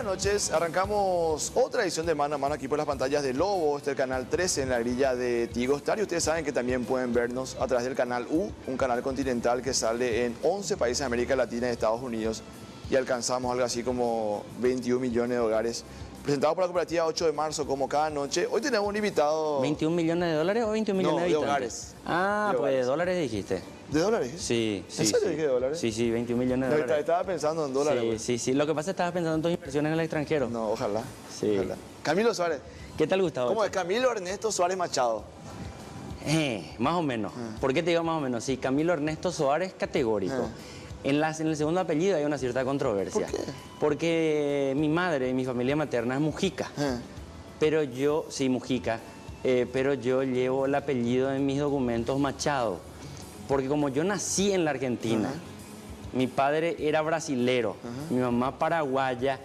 Buenas noches, arrancamos otra edición de Mano a Mano aquí por las pantallas de Lobo, el canal 13 en la grilla de Tigo Star, y ustedes saben que también pueden vernos a través del canal U, un canal continental que sale en 11 países de América Latina y Estados Unidos, y alcanzamos algo así como 21 millones de hogares. Presentado por la cooperativa 8 de marzo, como cada noche. Hoy tenemos un invitado... ¿21 millones de dólares o 21 millones de habitantes? Hogares. Ah, De pues hogares. de dólares dijiste. ¿De dólares? Sí, sí. ¿En serio sí. dije de dólares? Sí, sí, 21 millones de No, dólares. estaba pensando en dólares. Sí, güey. sí, sí. Lo que pasa es que estabas pensando en tus inversiones en el extranjero. No, ojalá. Sí. Ojalá. Camilo Suárez. ¿Qué tal, Gustavo? ¿Cómo es? Camilo Ernesto Suárez Machado. Más o menos. ¿Por qué te digo más o menos? Sí, Camilo Ernesto Suárez, categórico. En el segundo apellido hay una cierta controversia. ¿Por qué? Porque mi madre, mi familia materna es Mujica. Pero yo, sí, Mujica, pero yo llevo el apellido en mis documentos Machado. Porque como yo nací en la Argentina, mi padre era brasilero, mi mamá paraguaya,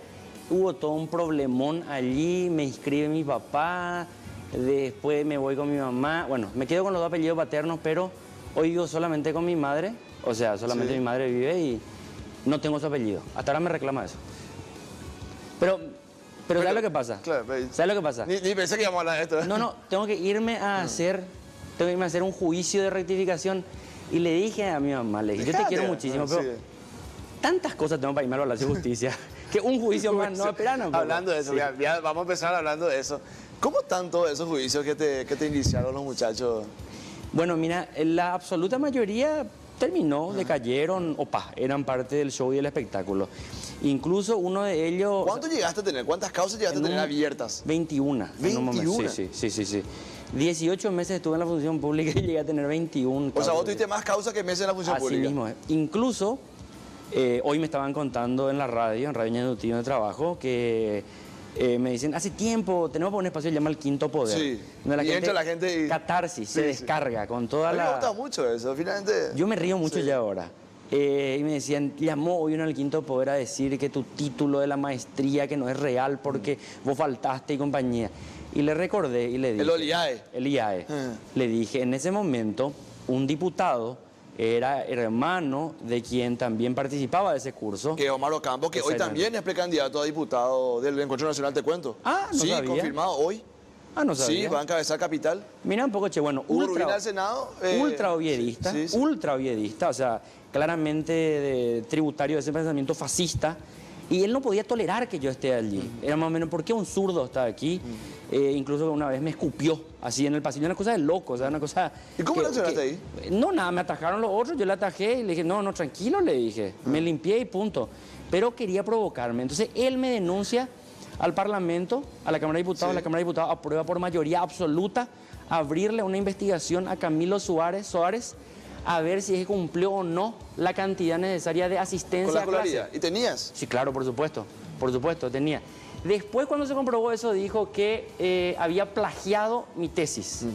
hubo todo un problemón allí, me inscribe mi papá, después me voy con mi mamá, bueno, me quedo con los dos apellidos paternos, pero hoy vivo solamente con mi madre, o sea, solamente mi madre vive y no tengo su apellido. Hasta ahora me reclama eso. Pero ¿sabes lo que pasa? Claro, ¿Sabes lo que pasa? Ni pensé que íbamos a hablar de esto. No, tengo que irme a hacer un juicio de rectificación. Y le dije a mi mamá, le dije, yo te quiero muchísimo, pero tantas cosas tengo para irme a hablar de justicia, que un juicio más, no, espera, no. Hablando de eso, sí. ya vamos a empezar hablando de eso. ¿Cómo están todos esos juicios que te iniciaron los muchachos? Bueno, mira, la absoluta mayoría terminó, decayeron, eran parte del show y del espectáculo. Incluso uno de ellos... ¿Cuánto llegaste a tener? ¿Cuántas causas llegaste a tener abiertas? 21. 21. Sí. 18 meses estuve en la función pública y llegué a tener 21. O sea, vos tuviste más causas que meses en la función pública. Así mismo es. Incluso, hoy me estaban contando en la radio, en Radio Ñandutí, donde trabajo, que me dicen, hace tiempo tenemos un espacio que se llama El Quinto Poder. Sí, donde y entra la gente y... Catarsis, se descarga con toda A mí la... me gusta mucho eso, finalmente... Yo me río mucho ya ahora. Y me decían, llamó hoy uno al Quinto Poder a decir que tu título de la maestría que no es real porque vos faltaste y compañía. Y le recordé y le dije... El IAE. El IAE. Le dije, en ese momento, un diputado era hermano de quien también participaba de ese curso. Que Omar Ocampo, que hoy también es precandidato a diputado del Encuentro Nacional, te cuento. Ah, no sí, sabía. confirmado hoy. Ah, no sabía. Sí, va a encabezar Capital. Mira un poco, che, bueno, Hugo Rubín al Senado. ultra oviedista, sí. ultra oviedista, o sea, claramente tributario de ese pensamiento fascista. Y él no podía tolerar que yo esté allí. Era más o menos, ¿por qué un zurdo está aquí? Incluso una vez me escupió así en el pasillo, una cosa de loco, o sea, una cosa... ¿Y cómo lo accionaste ahí? No, nada, me atajaron los otros, yo le atajé y le dije, no, tranquilo, le dije. Me limpié y punto. Pero quería provocarme. Entonces, él me denuncia al Parlamento, a la Cámara de Diputados, la Cámara de Diputados aprueba por mayoría absoluta abrirle una investigación a Camilo Suárez, a ver si es que cumplió o no la cantidad necesaria de asistencia Con la a clase. escolaridad. ¿Y tenías? Sí, claro, por supuesto, tenía. Después, cuando se comprobó eso, dijo que había plagiado mi tesis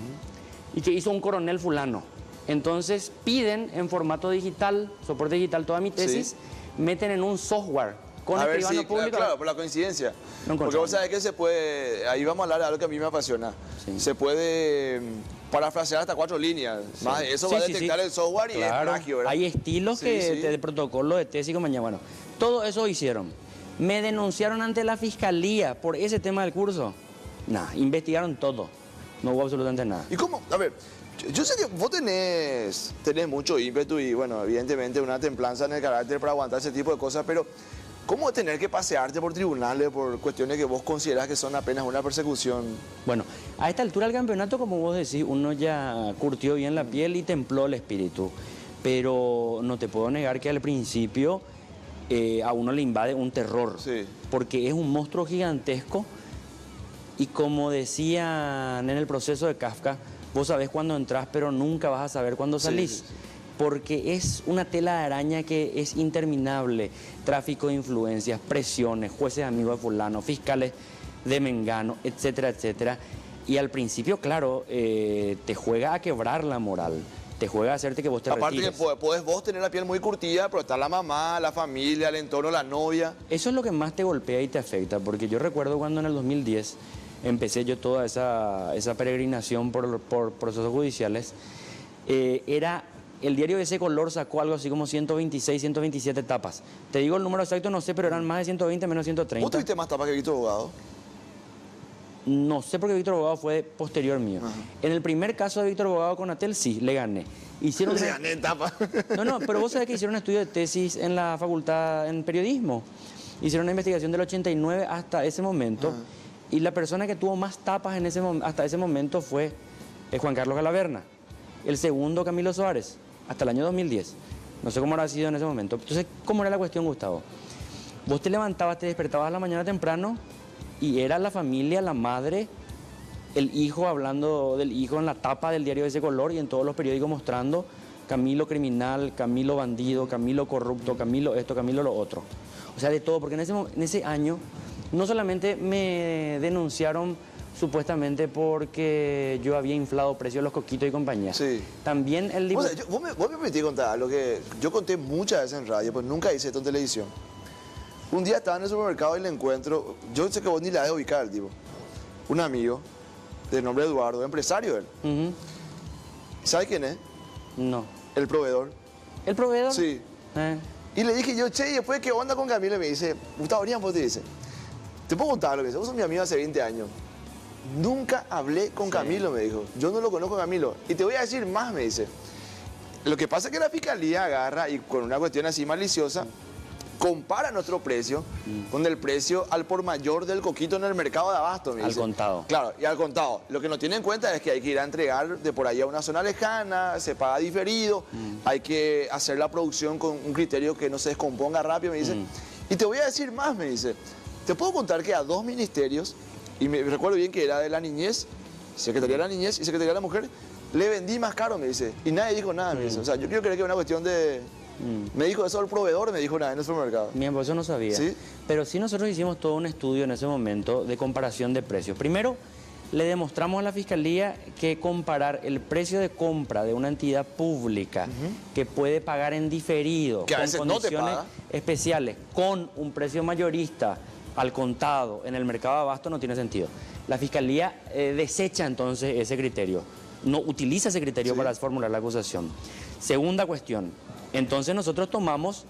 y que hizo un coronel fulano. Entonces, piden en formato digital, soporte digital, toda mi tesis, meten en un software con a ver escribano si, público. claro, por la coincidencia. No porque vos sabés que se puede, ahí vamos a hablar de algo que a mí me apasiona. Sí. Se puede parafrasear hasta 4 líneas. Más de eso va a detectar el software y es plagio, ¿verdad? Hay estilos de protocolo de tesis y compañía. Bueno, todo eso hicieron. Me denunciaron ante la fiscalía por ese tema del curso. Nada, investigaron todo. No hubo absolutamente nada. ¿Y cómo? A ver, yo sé que vos tenés mucho ímpetu y, bueno, evidentemente una templanza en el carácter para aguantar ese tipo de cosas, pero ¿cómo tener que pasearte por tribunales por cuestiones que vos considerás que son apenas una persecución? Bueno, a esta altura del campeonato, como vos decís, uno ya curtió bien la piel y templó el espíritu. Pero no te puedo negar que al principio a uno le invade un terror. Sí. Porque es un monstruo gigantesco y como decían en el proceso de Kafka, vos sabés cuándo entras, pero nunca vas a saber cuándo salís. Sí. Porque es una tela de araña que es interminable. Tráfico de influencias, presiones, jueces amigos de fulano, fiscales de mengano, etcétera, etcétera. Y al principio, claro, te juega a quebrar la moral. Te juega a hacerte que vos te retires. Aparte que podés vos tener la piel muy curtida, pero está la mamá, la familia, el entorno, la novia. Eso es lo que más te golpea y te afecta. Porque yo recuerdo cuando en el 2010 empecé yo toda esa peregrinación por procesos judiciales. Era el diario de ese color sacó algo así como 126, 127 tapas. Te digo el número exacto, no sé, pero eran más de 120 menos 130. ¿Vos tuviste más tapas que Víctor Bogado? No sé porque Víctor Bogado fue posterior mío. Ajá. En el primer caso de Víctor Bogado con Atel, sí, le gané. Hicieron Le gané en tapa. No, pero vos sabés que hicieron un estudio de tesis en la facultad en periodismo. Hicieron una investigación del 89 hasta ese momento. Ajá. Y la persona que tuvo más tapas en hasta ese momento fue Juan Carlos Galaverna. El segundo, Camilo Suárez, hasta el año 2010. No sé cómo habrá sido en ese momento. Entonces, ¿cómo era la cuestión, Gustavo? Vos te levantabas, te despertabas a la mañana temprano y era la familia, la madre, el hijo hablando del hijo en la tapa del diario de ese color y en todos los periódicos mostrando Camilo criminal, Camilo bandido, Camilo corrupto, Camilo esto, Camilo lo otro. O sea, de todo, porque en ese año no solamente me denunciaron supuestamente porque yo había inflado precios de los coquitos y compañía. Sí. También el libro... Vos me permitís contar algo que yo conté muchas veces en radio, pues nunca hice esto en televisión. Un día estaba en el supermercado y le encuentro, yo sé que vos ni la debes ubicar, tipo, un amigo de nombre Eduardo, empresario él. Ujú. ¿Sabe quién es? No. El proveedor. ¿El proveedor? Sí. Y le dije yo, che, ¿y después qué onda con Camilo? Y me dice, Gustavo Orián, te dice, te puedo contar lo que dice, vos sos mi amigo hace 20 años. Nunca hablé con Camilo, me dijo. Yo no lo conozco a Camilo. Y te voy a decir más, me dice. Lo que pasa es que la fiscalía agarra y con una cuestión así maliciosa, compara nuestro precio con el precio al por mayor del coquito en el mercado de abasto, me Al dice. contado. Claro, y al contado. Lo que no tiene en cuenta es que hay que ir a entregar de por ahí a una zona lejana, se paga diferido, hay que hacer la producción con un criterio que no se descomponga rápido, me dice. Y te voy a decir más, me dice. Te puedo contar que a 2 ministerios, y me recuerdo bien que era de la niñez, Secretaría de la Niñez y Secretaría de la Mujer, le vendí más caro, me dice. Y nadie dijo nada, me dice. O sea, yo quiero creer que es una cuestión de... Me dijo eso el proveedor, me dijo nada en el supermercado. Bien, pues eso no sabía. ¿Sí? Pero sí nosotros hicimos todo un estudio en ese momento de comparación de precios. Primero, le demostramos a la Fiscalía que comparar el precio de compra de una entidad pública que puede pagar en diferido, Que a con veces no te condiciones paga. especiales, con un precio mayorista al contado en el mercado de abasto no tiene sentido. La Fiscalía desecha entonces ese criterio, no utiliza ese criterio para formular la acusación. Segunda cuestión, entonces nosotros tomamos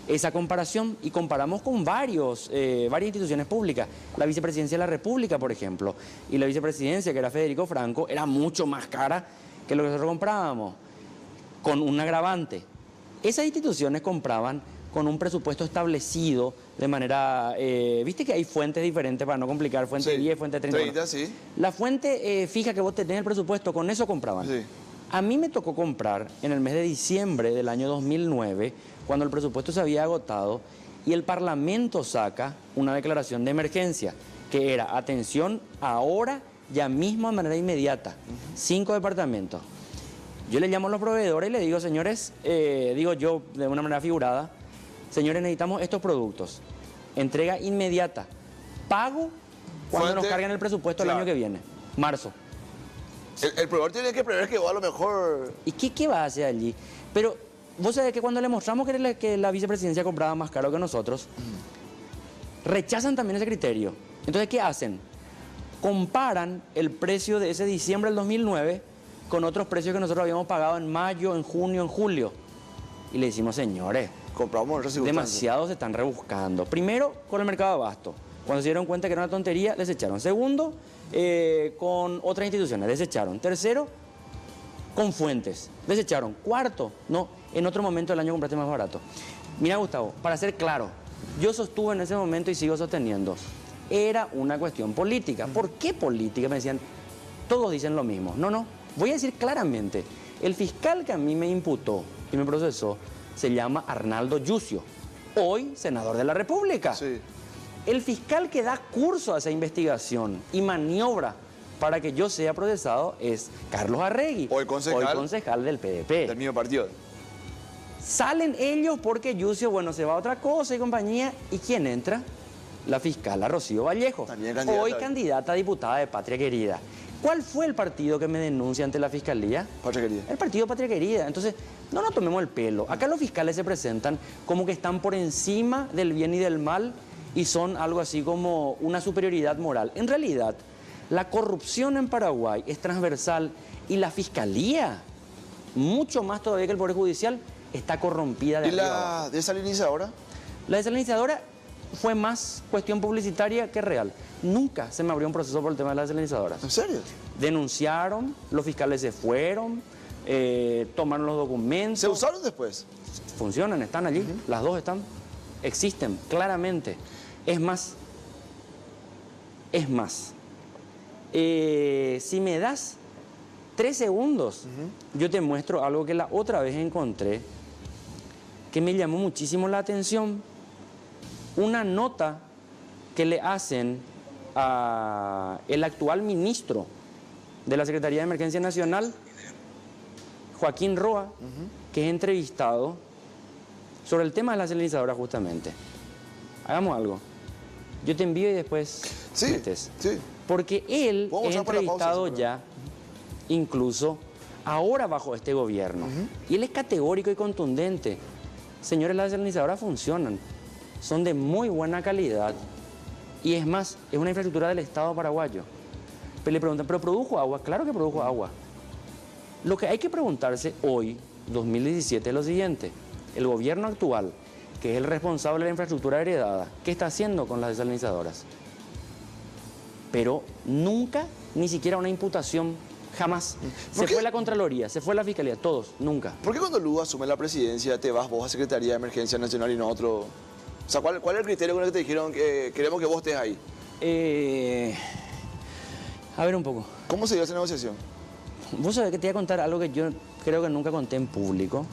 esa comparación y comparamos con varias instituciones públicas. La Vicepresidencia de la República, por ejemplo, y la Vicepresidencia, que era Federico Franco, era mucho más cara que lo que nosotros comprábamos, con un agravante. Esas instituciones compraban con un presupuesto establecido de manera... Viste que hay fuentes diferentes, para no complicar, fuente 10, fuente 30. 30, sí. La fuente fija que vos tenés el presupuesto, con eso compraban. Sí. A mí me tocó comprar en el mes de diciembre del año 2009, cuando el presupuesto se había agotado, y el Parlamento saca una declaración de emergencia, que era, atención, ahora, ya mismo, de manera inmediata. 5 departamentos. Yo le llamo a los proveedores y le digo, señores, digo yo de una manera figurada, señores, necesitamos estos productos. Entrega inmediata. Pago cuando nos carguen el presupuesto el año que viene, marzo. El proveedor tiene que prever que vos a lo mejor... ¿Y qué va a hacer allí? Pero vos sabés que cuando le mostramos que la vicepresidencia compraba más caro que nosotros, rechazan también ese criterio. Entonces, ¿qué hacen? Comparan el precio de ese diciembre del 2009 con otros precios que nosotros habíamos pagado en mayo, en junio, en julio. Y le decimos, señores, Compramos en otras circunstancias. demasiado se están rebuscando. Primero, con el mercado de abasto. Cuando se dieron cuenta que era una tontería, desecharon. Segundo, con otras instituciones, desecharon. Tercero, con fuentes, desecharon. Cuarto, no, en otro momento del año compraste más barato. Mira, Gustavo, para ser claro, yo sostuve en ese momento y sigo sosteniendo, era una cuestión política. ¿Por qué política? Me decían, todos dicen lo mismo. No, voy a decir claramente, el fiscal que a mí me imputó y me procesó se llama Arnaldo Yucio, hoy senador de la República. Sí. El fiscal que da curso a esa investigación y maniobra para que yo sea procesado es Carlos Arregui, Hoy concejal del PDP. Del mismo partido. Salen ellos porque Yucio, bueno, se va a otra cosa y compañía. ¿Y quién entra? La fiscal Rocío Vallejo, También candidata. hoy candidata a diputada de Patria Querida. ¿Cuál fue el partido que me denuncia ante la fiscalía? Patria Querida. El partido Patria Querida. Entonces, no nos tomemos el pelo. Acá los fiscales se presentan como que están por encima del bien y del mal y son algo así como una superioridad moral. En realidad, la corrupción en Paraguay es transversal y la fiscalía mucho más todavía que el Poder Judicial, está corrompida de ¿Y arriba la abajo. desalinizadora? La desalinizadora fue más cuestión publicitaria que real. Nunca se me abrió un proceso por el tema de las desalinizadoras. ¿En serio? Denunciaron, los fiscales se fueron, tomaron los documentos. ¿Se usaron después? Funcionan, están allí, las dos están, existen, claramente. Es más, si me das 3 segundos, yo te muestro algo que la otra vez encontré, que me llamó muchísimo la atención. Una nota que le hacen al actual ministro de la Secretaría de Emergencia Nacional, Joaquín Roa, que es entrevistado sobre el tema de la desalinizadora justamente. Hagamos algo. Yo te envío y después metes. Sí. Porque él es entrevistado pausa, ya, incluso ahora bajo este gobierno. Y él es categórico y contundente. Señores, las desalinizadoras funcionan. Son de muy buena calidad. Y es más, es una infraestructura del Estado paraguayo. Pero le preguntan, ¿pero produjo agua? Claro que produjo agua. Lo que hay que preguntarse hoy, 2017, es lo siguiente. El gobierno actual, que es el responsable de la infraestructura heredada, ¿qué está haciendo con las desalinizadoras? Pero nunca, ni siquiera una imputación, jamás. Se fue la Contraloría, se fue la Fiscalía, todos, nunca. ¿Por qué cuando Lugo asume la presidencia te vas vos a Secretaría de Emergencia Nacional y no otro? O sea, ¿cuál es el criterio con el que te dijeron que queremos que vos estés ahí? A ver un poco. ¿Cómo se dio esa negociación? Vos sabés que te voy a contar algo que yo creo que nunca conté en público,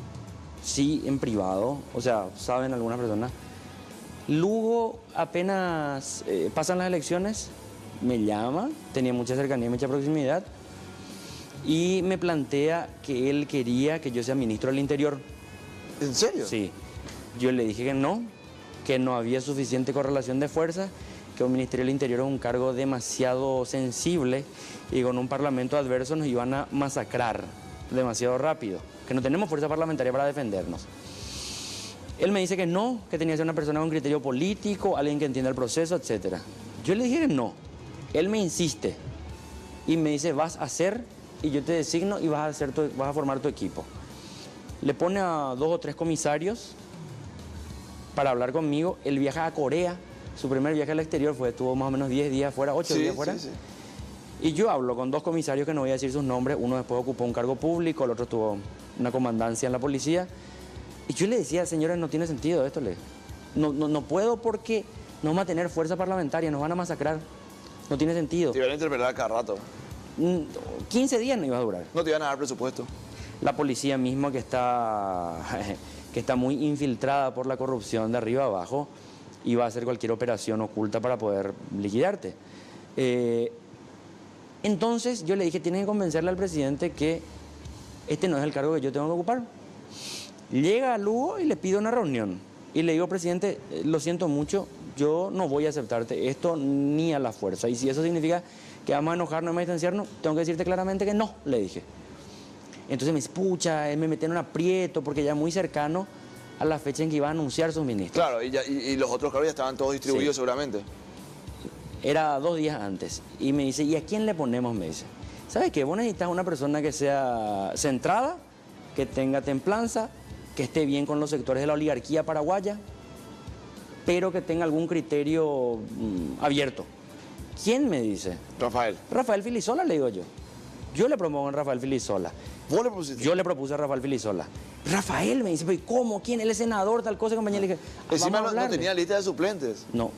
sí en privado, o sea, saben algunas personas. Lugo apenas pasan las elecciones, me llama, tenía mucha cercanía, mucha proximidad, y me plantea que él quería que yo sea ministro del Interior. ¿En serio? Sí. Yo le dije que no había suficiente correlación de fuerzas, que un Ministerio del Interior es un cargo demasiado sensible y con un parlamento adverso nos iban a masacrar demasiado rápido, que no tenemos fuerza parlamentaria para defendernos. Él me dice que no, que tenía que ser una persona con criterio político, alguien que entienda el proceso, etc. Yo le dije que no. Él me insiste y me dice, vas a hacer y yo te designo y vas a formar tu equipo. Le pone a 2 o 3 comisarios para hablar conmigo. Él viaja a Corea. Su primer viaje al exterior estuvo más o menos 10 días fuera, 8 días fuera. Sí. Y yo hablo con 2 comisarios que no voy a decir sus nombres. Uno después ocupó un cargo público, el otro tuvo una comandancia en la policía. Y yo le decía, señores, no tiene sentido esto. No puedo porque no vamos a tener fuerza parlamentaria, nos van a masacrar. No tiene sentido. Te iban a interpelar cada rato. 15 días no iba a durar. No te iban a dar presupuesto. La policía misma que está muy infiltrada por la corrupción de arriba abajo, iba a hacer cualquier operación oculta para poder liquidarte. Entonces yo le dije, tienes que convencerle al presidente que este no es el cargo que yo tengo que ocupar. Llega a Lugo y le pido una reunión. Y le digo, presidente, lo siento mucho, yo no voy a aceptarte esto ni a la fuerza. Y si eso significa que vamos a enojarnos, vamos a distanciarnos, tengo que decirte claramente que no, le dije. Entonces me dice, pucha, me metí en un aprieto porque ya muy cercano a la fecha en que iba a anunciar sus ministros. Claro, y los otros cargos ya estaban todos distribuidos seguramente. Era 2 días antes. Y me dice, ¿y a quién le ponemos? Me dice, ¿sabes qué? Vos necesitas una persona que sea centrada, que tenga templanza, que esté bien con los sectores de la oligarquía paraguaya, pero que tenga algún criterio abierto. ¿Quién me dice? Rafael. Rafael Filisola, le digo yo. Yo le propongo a Rafael Filisola. ¿Vos le propusiste? Yo le propuse a Rafael Filisola. Rafael me dice, ¿pero cómo? ¿Quién? Él es senador, tal cosa, compañía. Le dije, encima no tenía lista de suplentes. No.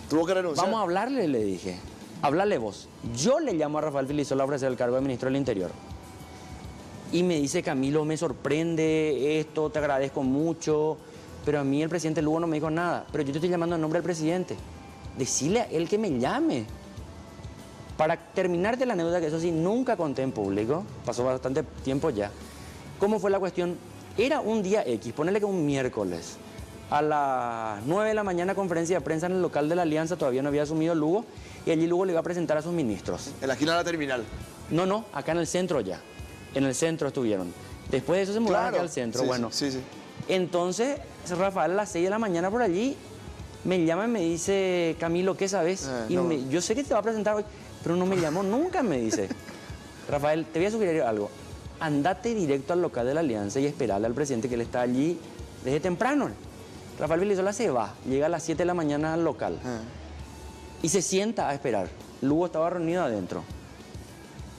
Tuvo que renunciar. Vamos a hablarle, le dije. Háblale vos. Yo le llamo a Rafael Filisola a ofrecer el cargo de ministro del Interior. Y me dice, Camilo, me sorprende esto, te agradezco mucho, pero a mí el presidente Lugo no me dijo nada. Pero yo te estoy llamando en nombre del presidente. Decile a él que me llame. Para terminar de la anécdota, que eso sí, nunca conté en público, pasó bastante tiempo ya. ¿Cómo fue la cuestión? Era un día X, ponele que un miércoles. A las 9 de la mañana, conferencia de prensa en el local de la Alianza, todavía no había asumido Lugo, y allí Lugo le iba a presentar a sus ministros. ¿En la esquina de la terminal? No, acá en el centro ya. En el centro estuvieron. Después de eso se mudaron acá al centro, sí, bueno. Sí. Entonces, Rafael a las 6 de la mañana por allí, me llama y me dice, Camilo, ¿qué sabes? Yo sé que te va a presentar hoy, pero no me llamó nunca, me dice. Rafael, te voy a sugerir algo. andate directo al local de la Alianza y esperarle al presidente, que él está allí desde temprano. Rafael Villazzola se va, llega a las 7 de la mañana al local y se sienta a esperar. Lugo estaba reunido adentro.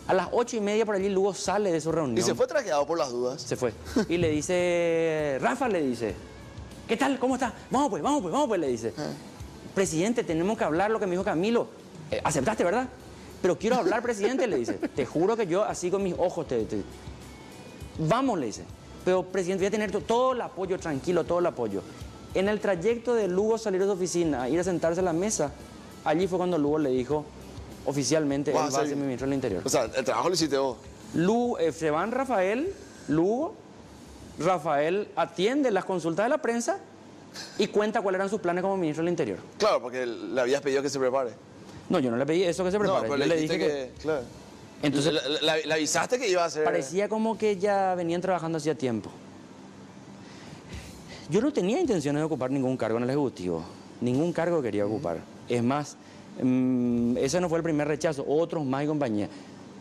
A las 8:30 por allí Lugo sale de su reunión. Y se fue trajeado por las dudas. Se fue. Y le dice, Rafa le dice, ¿qué tal? ¿Cómo está? Vamos pues, le dice. Presidente, tenemos que hablar lo que me dijo Camilo. ¿Aceptaste, verdad? Pero quiero hablar, presidente, le dice. Te juro que yo así con mis ojos Vamos, le dice. Pero, presidente, voy a tener todo el apoyo, tranquilo, todo el apoyo. En el trayecto de Lugo salir de su oficina, ir a sentarse a la mesa, allí fue cuando Lugo le dijo oficialmente, él va a ser mi ministro del Interior. O sea, el trabajo lo hiciste vos. Se van Lugo, Rafael atiende las consultas de la prensa y cuenta cuáles eran sus planes como ministro del Interior. Claro, porque le habías pedido que se prepare. No, yo no le pedí eso que se prepare. No, pero yo le dije que claro. Entonces, le avisaste que iba a hacer... Parecía como que ya venían trabajando hacía tiempo. Yo no tenía intenciones de ocupar ningún cargo en el Ejecutivo. Ningún cargo quería ocupar. Es más, ese no fue el primer rechazo, otros más y compañía.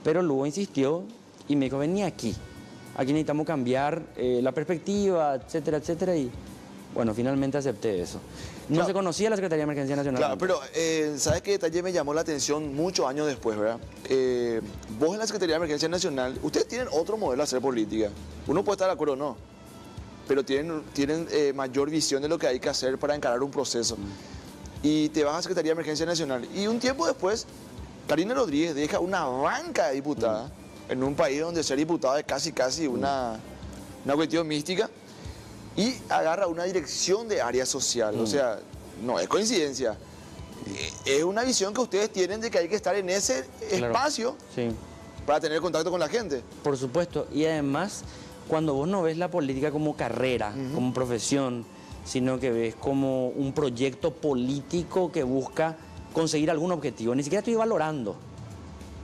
Pero Lugo insistió y me dijo, vení aquí. Aquí necesitamos cambiar la perspectiva, etcétera, etcétera. Y bueno, finalmente acepté eso. No se conocía la Secretaría de Emergencia Nacional. Claro, pero ¿sabes qué detalle me llamó la atención muchos años después, verdad? Vos en la Secretaría de Emergencia Nacional, ustedes tienen otro modelo de hacer política. Uno puede estar de acuerdo o no, pero tienen mayor visión de lo que hay que hacer para encarar un proceso. Y te vas a la Secretaría de Emergencia Nacional. Y un tiempo después, Karina Rodríguez deja una banca de diputada en un país donde ser diputada es casi una cuestión mística. Y agarra una dirección de área social. O sea, no es coincidencia. Es una visión que ustedes tienen de que hay que estar en ese espacio para tener contacto con la gente. Por supuesto. Y además, cuando vos no ves la política como carrera, como profesión, sino que ves como un proyecto político que busca conseguir algún objetivo, ni siquiera estoy valorando.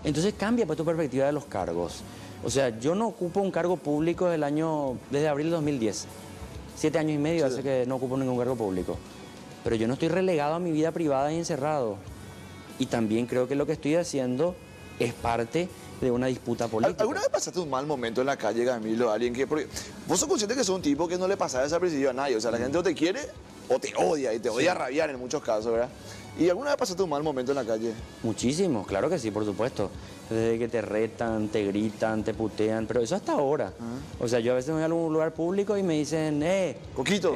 Entonces cambia pues tu perspectiva de los cargos. O sea, yo no ocupo un cargo público desde abril de 2010. 7 años y medio hace que no ocupo ningún cargo público. Pero yo no estoy relegado a mi vida privada y encerrado. Y también creo que lo que estoy haciendo es parte de una disputa política. ¿Alguna vez pasaste un mal momento en la calle, Camilo? Porque vos sos consciente que sos un tipo que no le pasa desapercibido a nadie. O sea, la gente o te quiere o te odia, y te odia a rabiar en muchos casos, ¿verdad? ¿Y alguna vez pasaste un mal momento en la calle? Muchísimo, claro que sí, por supuesto. Desde que te retan, te gritan, te putean, pero eso hasta ahora. O sea, yo a veces me voy a algún lugar público y me dicen, Coquito.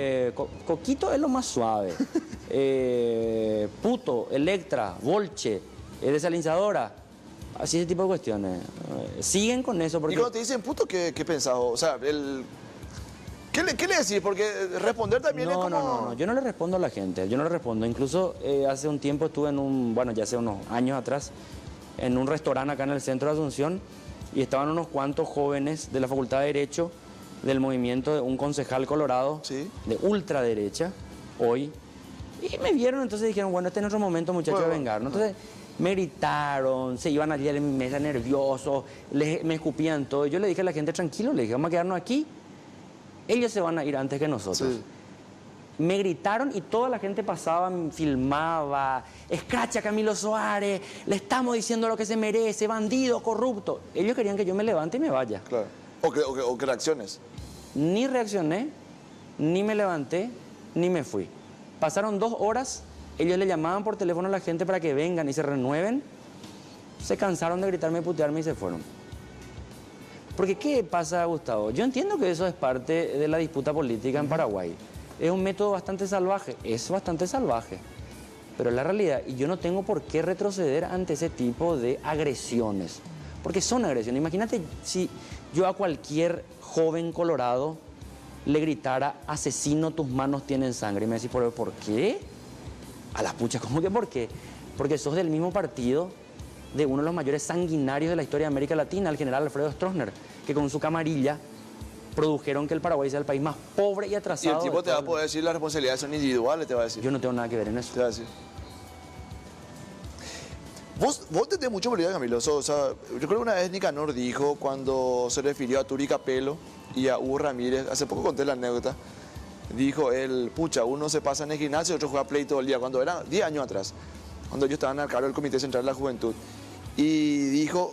Coquito es lo más suave. Puto, Electra, Volche, desalinizadora. Así, ese tipo de cuestiones. Siguen con eso porque... Y cuando te dicen puto, ¿qué pensás? O sea, ¿qué le decís? Porque responder también es como... No, yo no le respondo a la gente, yo no le respondo. Incluso hace un tiempo estuve ya hace unos años atrás, en un restaurante acá en el centro de Asunción, y estaban unos cuantos jóvenes de la Facultad de Derecho, del movimiento de un concejal colorado, de ultraderecha, hoy, y me vieron, entonces dijeron, bueno, este es nuestro momento, muchachos, de vengarnos. Entonces me gritaron, se iban allí a mi mesa nerviosos, me escupían todo. Yo le dije a la gente, tranquilo, le dije, vamos a quedarnos aquí, ellos se van a ir antes que nosotros. Me gritaron y toda la gente pasaba, filmaba, escracha Camilo Soares, le estamos diciendo lo que se merece, bandido, corrupto. Ellos querían que yo me levante y me vaya. Claro. O que reacciones. Ni reaccioné, ni me levanté, ni me fui. Pasaron 2 horas, ellos le llamaban por teléfono a la gente para que vengan y se renueven. Se cansaron de gritarme y putearme y se fueron. Porque ¿qué pasa, Gustavo? Yo entiendo que eso es parte de la disputa política en Paraguay. Es un método bastante salvaje, es bastante salvaje, pero es la realidad. Y yo no tengo por qué retroceder ante ese tipo de agresiones, porque son agresiones. Imagínate si yo a cualquier joven colorado le gritara, asesino, tus manos tienen sangre. Y me decís, ¿por qué? A la pucha, ¿cómo que por qué? Porque sos del mismo partido de uno de los mayores sanguinarios de la historia de América Latina, el general Alfredo Stroessner, que con su camarilla produjeron que el Paraguay sea el país más pobre y atrasado. Y el tipo te va a poder decir las responsabilidades son individuales, te va a decir. Yo no tengo nada que ver en eso. Te va a decir. Vos tenés mucho política, Camilo. O sea, yo creo que una vez Nicanor dijo, cuando se refirió a Turi Capello y a Hugo Ramírez, hace poco conté la anécdota, dijo él, pucha, uno se pasa en el gimnasio y otro juega play todo el día, cuando era 10 años atrás, cuando ellos estaban al cargo del Comité Central de la Juventud. Y dijo,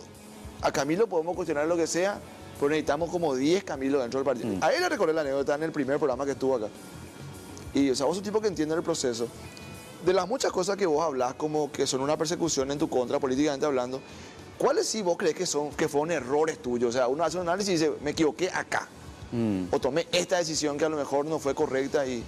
a Camilo podemos cuestionar lo que sea, pero necesitamos como 10 Camilo dentro del partido. A él le recordé la anécdota en el primer programa que estuvo acá. Y, o sea, vos sos un tipo que entiende el proceso. De las muchas cosas que vos hablás como que son una persecución en tu contra, políticamente hablando, ¿cuáles sí vos crees que fueron errores tuyos? O sea, uno hace un análisis y dice, me equivoqué acá. O tomé esta decisión que a lo mejor no fue correcta y...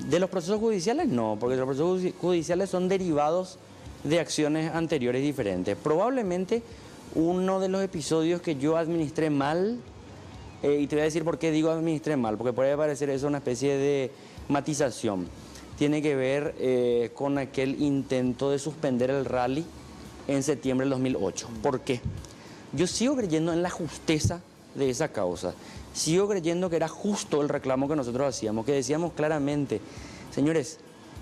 De los procesos judiciales no, porque los procesos judiciales son derivados de acciones anteriores diferentes. Probablemente uno de los episodios que yo administré mal, y te voy a decir por qué digo administré mal, porque puede parecer eso una especie de matización. Tiene que ver con aquel intento de suspender el rally en septiembre del 2008. ¿Por qué? Yo sigo creyendo en la justeza de esa causa. Sigo creyendo que era justo el reclamo que nosotros hacíamos, que decíamos claramente, señores,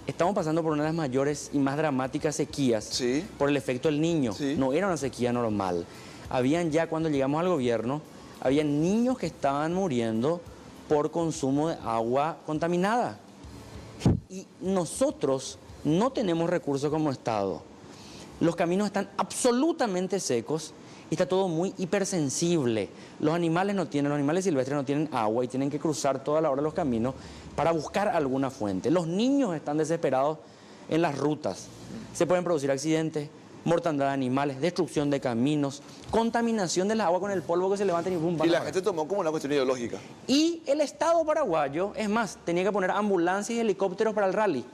estamos pasando por una de las mayores y más dramáticas sequías Sí. por el efecto del Niño. Sí. No era una sequía normal. Habían ya, cuando llegamos al gobierno, había niños que estaban muriendo por consumo de agua contaminada. Y nosotros no tenemos recursos como Estado. Los caminos están absolutamente secos y está todo muy hipersensible. Los animales silvestres no tienen agua y tienen que cruzar toda la hora los caminos para buscar alguna fuente. Los niños están desesperados en las rutas. Se pueden producir accidentes, mortandad de animales, destrucción de caminos, contaminación del agua con el polvo que se levanta y pum, Y la gente tomó como una cuestión ideológica. y el Estado paraguayo, es más, tenía que poner ambulancias y helicópteros para el rally.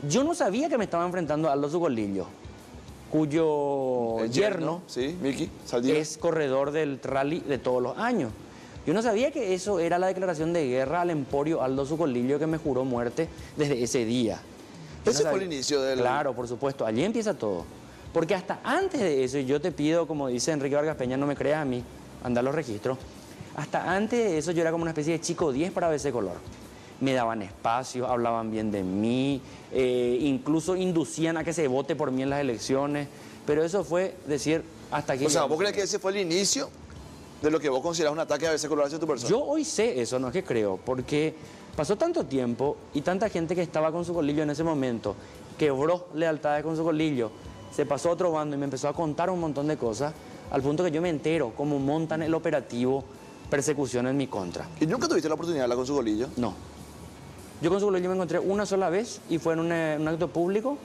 Yo no sabía que me estaba enfrentando a Aldo Zucolillo, cuyo El yerno Sí, Miki, Saldívar. es corredor del rally de todos los años. Yo no sabía que eso era la declaración de guerra al emporio Aldo Zucolillo que me juró muerte desde ese día. Yo Ese no fue el sabía. inicio del... Claro, por supuesto, allí empieza todo. Porque hasta antes de eso, y yo te pido, como dice Enrique Vargas Peña, no me creas a mí, anda los registros, hasta antes de eso yo era como una especie de chico 10 para ABC Color. Me daban espacio, hablaban bien de mí, incluso inducían a que se vote por mí en las elecciones, pero eso fue decir hasta aquí. O sea, ¿vos crees que ese fue el inicio de lo que vos considerás un ataque a veces color hacia tu persona? Yo hoy sé eso, no es que creo, porque pasó tanto tiempo y tanta gente que estaba con Zucolillo en ese momento, quebró lealtades con Zucolillo, se pasó a otro bando y me empezó a contar un montón de cosas, al punto que yo me entero cómo montan el operativo persecución en mi contra. ¿Y nunca tuviste la oportunidad de hablar con su golillo? No. Yo con Zucolillo me encontré una sola vez y fue en un acto público,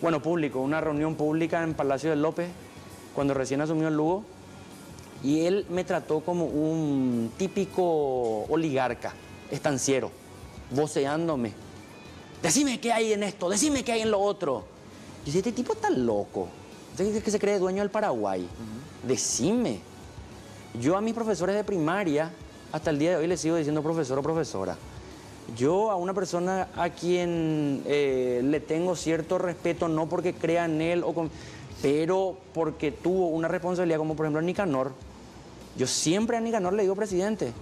una reunión pública en Palacio de López, cuando recién asumió el Lugo, y él me trató como un típico oligarca, estanciero, voceándome. Decime qué hay en esto, decime qué hay en lo otro. Yo decía, este tipo está loco, este que se cree dueño del Paraguay. Decime. Yo a mis profesores de primaria, hasta el día de hoy les sigo diciendo profesor o profesora. Yo a una persona a quien le tengo cierto respeto, no porque crea en él, pero porque tuvo una responsabilidad, como por ejemplo a Nicanor. Yo siempre a Nicanor le digo presidente,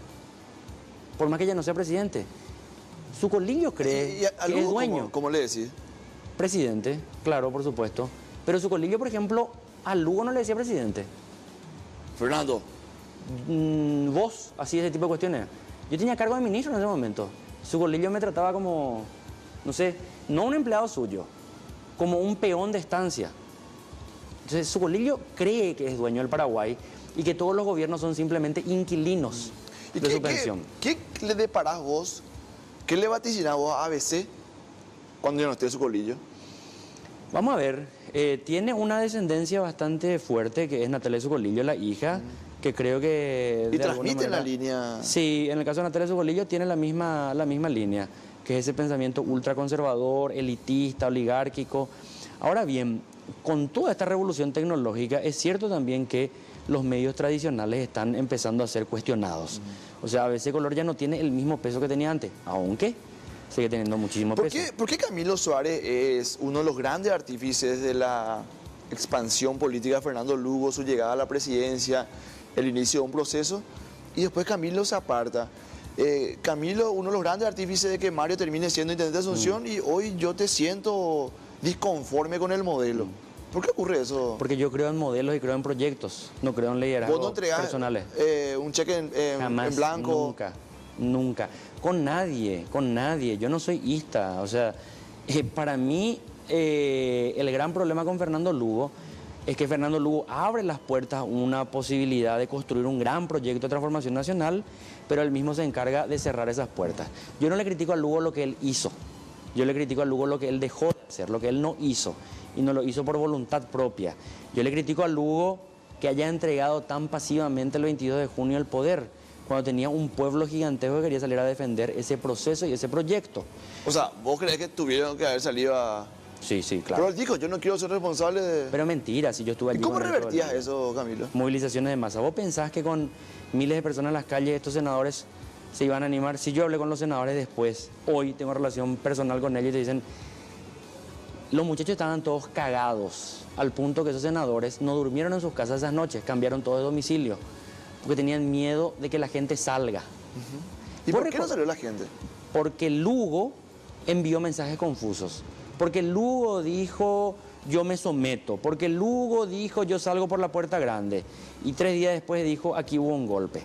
por más que ella no sea presidente. Zucolillo cree que es dueño. ¿Cómo le decís? Presidente, claro, por supuesto. Pero Zucolillo, por ejemplo, a Lugo no le decía presidente. Fernando. Vos, así ese tipo de cuestiones. Yo tenía cargo de ministro en ese momento. Zucolillo me trataba como, no sé, no un empleado suyo, como un peón de estancia. Entonces Zucolillo cree que es dueño del Paraguay y que todos los gobiernos son simplemente inquilinos de su pensión. ¿Qué le deparás vos? ¿Qué le vaticinás vos a ABC cuando ya no esté Zucolillo? Vamos a ver, tiene una descendencia bastante fuerte que es Natalia Zucolillo, la hija, que creo que... ¿Y de alguna transmite manera, la línea? Sí, en el caso de Natalia Zucolillo tiene la misma línea, que es ese pensamiento ultraconservador, elitista, oligárquico. Ahora bien, con toda esta revolución tecnológica, es cierto también que los medios tradicionales están empezando a ser cuestionados. O sea, ABC Color ya no tiene el mismo peso que tenía antes, aunque sigue teniendo muchísimo peso. ¿Por qué Camilo Suárez es uno de los grandes artífices de la expansión política de Fernando Lugo, su llegada a la presidencia, el inicio de un proceso, y después Camilo se aparta? Camilo, uno de los grandes artífices de que Mario termine siendo intendente de Asunción, y hoy yo te siento disconforme con el modelo. ¿Por qué ocurre eso? Porque yo creo en modelos y creo en proyectos, no creo en liderazgos ¿Vos no entregás personales. un cheque Jamás, en blanco? Nunca. Con nadie. Yo no soy ista. O sea, para mí el gran problema con Fernando Lugo es que Fernando Lugo abre las puertas a una posibilidad de construir un gran proyecto de transformación nacional, pero él mismo se encarga de cerrar esas puertas. Yo no le critico a Lugo lo que él hizo, yo le critico a Lugo lo que él dejó de hacer, lo que él no hizo, y no lo hizo por voluntad propia. Yo le critico a Lugo que haya entregado tan pasivamente el 22 de junio el poder, cuando tenía un pueblo gigantesco que quería salir a defender ese proceso y ese proyecto. O sea, ¿vos crees que tuvieron que haber salido a...? Sí, sí, claro. Pero él dijo, yo no quiero ser responsable de... Pero mentira, si yo estuve allí... ¿Y cómo con él todo el revertías día. eso, Camilo? Movilizaciones de masa. ¿Vos pensás que con miles de personas en las calles estos senadores se iban a animar? Si yo hablé con los senadores después, hoy tengo relación personal con ellos y te dicen, los muchachos estaban todos cagados, al punto que esos senadores no durmieron en sus casas esas noches, cambiaron todo de domicilio, porque tenían miedo de que la gente salga. ¿Y por qué no salió la gente? Porque Lugo envió mensajes confusos. Porque Lugo dijo, yo me someto. Porque Lugo dijo, yo salgo por la puerta grande. Y 3 días después dijo, aquí hubo un golpe.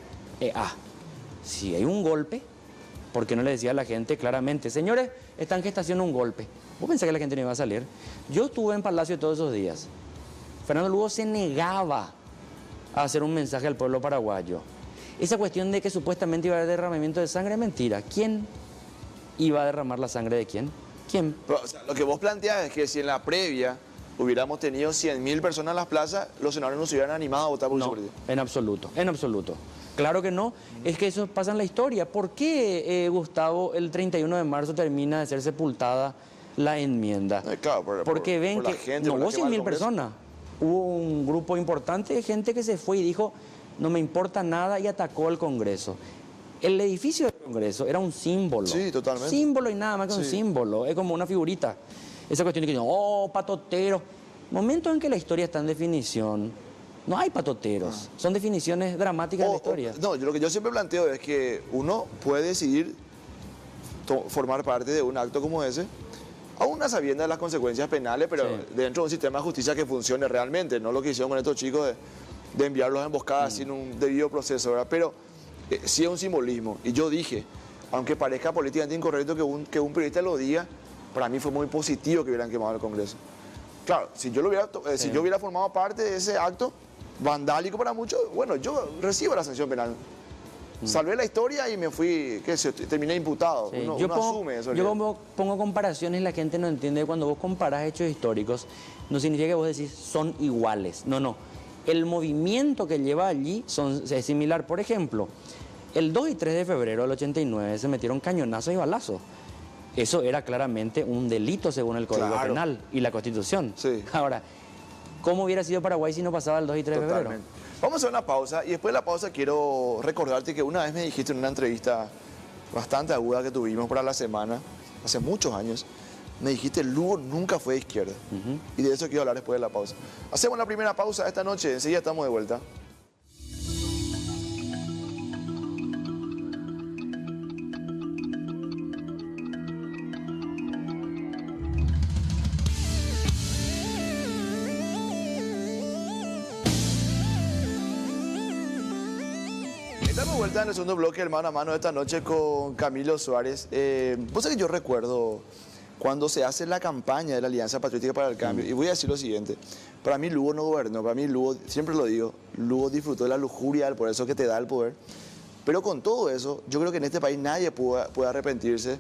Si hay un golpe, ¿por qué no le decía a la gente claramente, señores, está en gestación un golpe? ¿Vos pensás que la gente no iba a salir? Yo estuve en Palacio todos esos días. Fernando Lugo se negaba a hacer un mensaje al pueblo paraguayo. Esa cuestión de que supuestamente iba a haber derramamiento de sangre es mentira. ¿Quién iba a derramar la sangre de quién? ¿Quién? Pero, o sea, lo que vos planteas es que si en la previa hubiéramos tenido 100.000 personas en las plazas, los senadores no se hubieran animado a votar por su partido. En absoluto, en absoluto. Claro que no, es que eso pasa en la historia. ¿Por qué, Gustavo, el 31 de marzo termina de ser sepultada la enmienda? Claro, porque ven por que la gente, no por la hubo que va al 100.000 Congreso. personas. Hubo un grupo importante de gente que se fue y dijo, no me importa nada, y atacó el Congreso. El edificio del Congreso era un símbolo. Sí, totalmente. Símbolo y nada más que un Sí. símbolo. Es como una figurita. Esa cuestión de que, oh, patoteros. Momentos en que la historia está en definición, no hay patoteros. Son definiciones dramáticas de la historia. No, lo que yo siempre planteo es que uno puede decidir formar parte de un acto como ese, aún a sabiendas de las consecuencias penales, pero Sí. dentro de un sistema de justicia que funcione realmente, no lo que hicieron con estos chicos de enviarlos a emboscadas sin un debido proceso, ¿verdad? Pero sí es un simbolismo. Y yo dije, aunque parezca políticamente incorrecto que un periodista lo diga, para mí fue muy positivo que hubieran quemado el Congreso. Claro, si yo hubiera formado parte de ese acto vandálico para muchos, bueno, yo recibo la sanción penal. Salvé la historia y me fui, terminé imputado. Sí, Uno asume eso. yo pongo comparaciones y la gente no entiende. Cuando vos comparás hechos históricos, no significa que vos decís son iguales. No, no. El movimiento que lleva allí es similar. Por ejemplo, el 2 y 3 de febrero del 89 se metieron cañonazos y balazos. Eso era claramente un delito según el Código Claro. Penal y la Constitución. Sí. Ahora, ¿cómo hubiera sido Paraguay si no pasaba el 2 y 3 de febrero? Totalmente. Vamos a hacer una pausa y después de la pausa quiero recordarte que una vez me dijiste en una entrevista bastante aguda que tuvimos para la semana, hace muchos años, me dijiste Lugo nunca fue de izquierda. Y de eso quiero hablar después de la pausa. Hacemos la primera pausa esta noche, enseguida estamos de vuelta. Estamos de vuelta en el segundo bloque, el mano a mano de esta noche con Camilo Suárez. Vos sabés que yo recuerdo cuando se hace la campaña de la Alianza Patriótica para el Cambio, y voy a decir lo siguiente, para mí Lugo no gobernó, para mí Lugo, siempre lo digo, Lugo disfrutó de la lujuria del poder, eso que te da el poder, pero con todo eso, yo creo que en este país nadie puede arrepentirse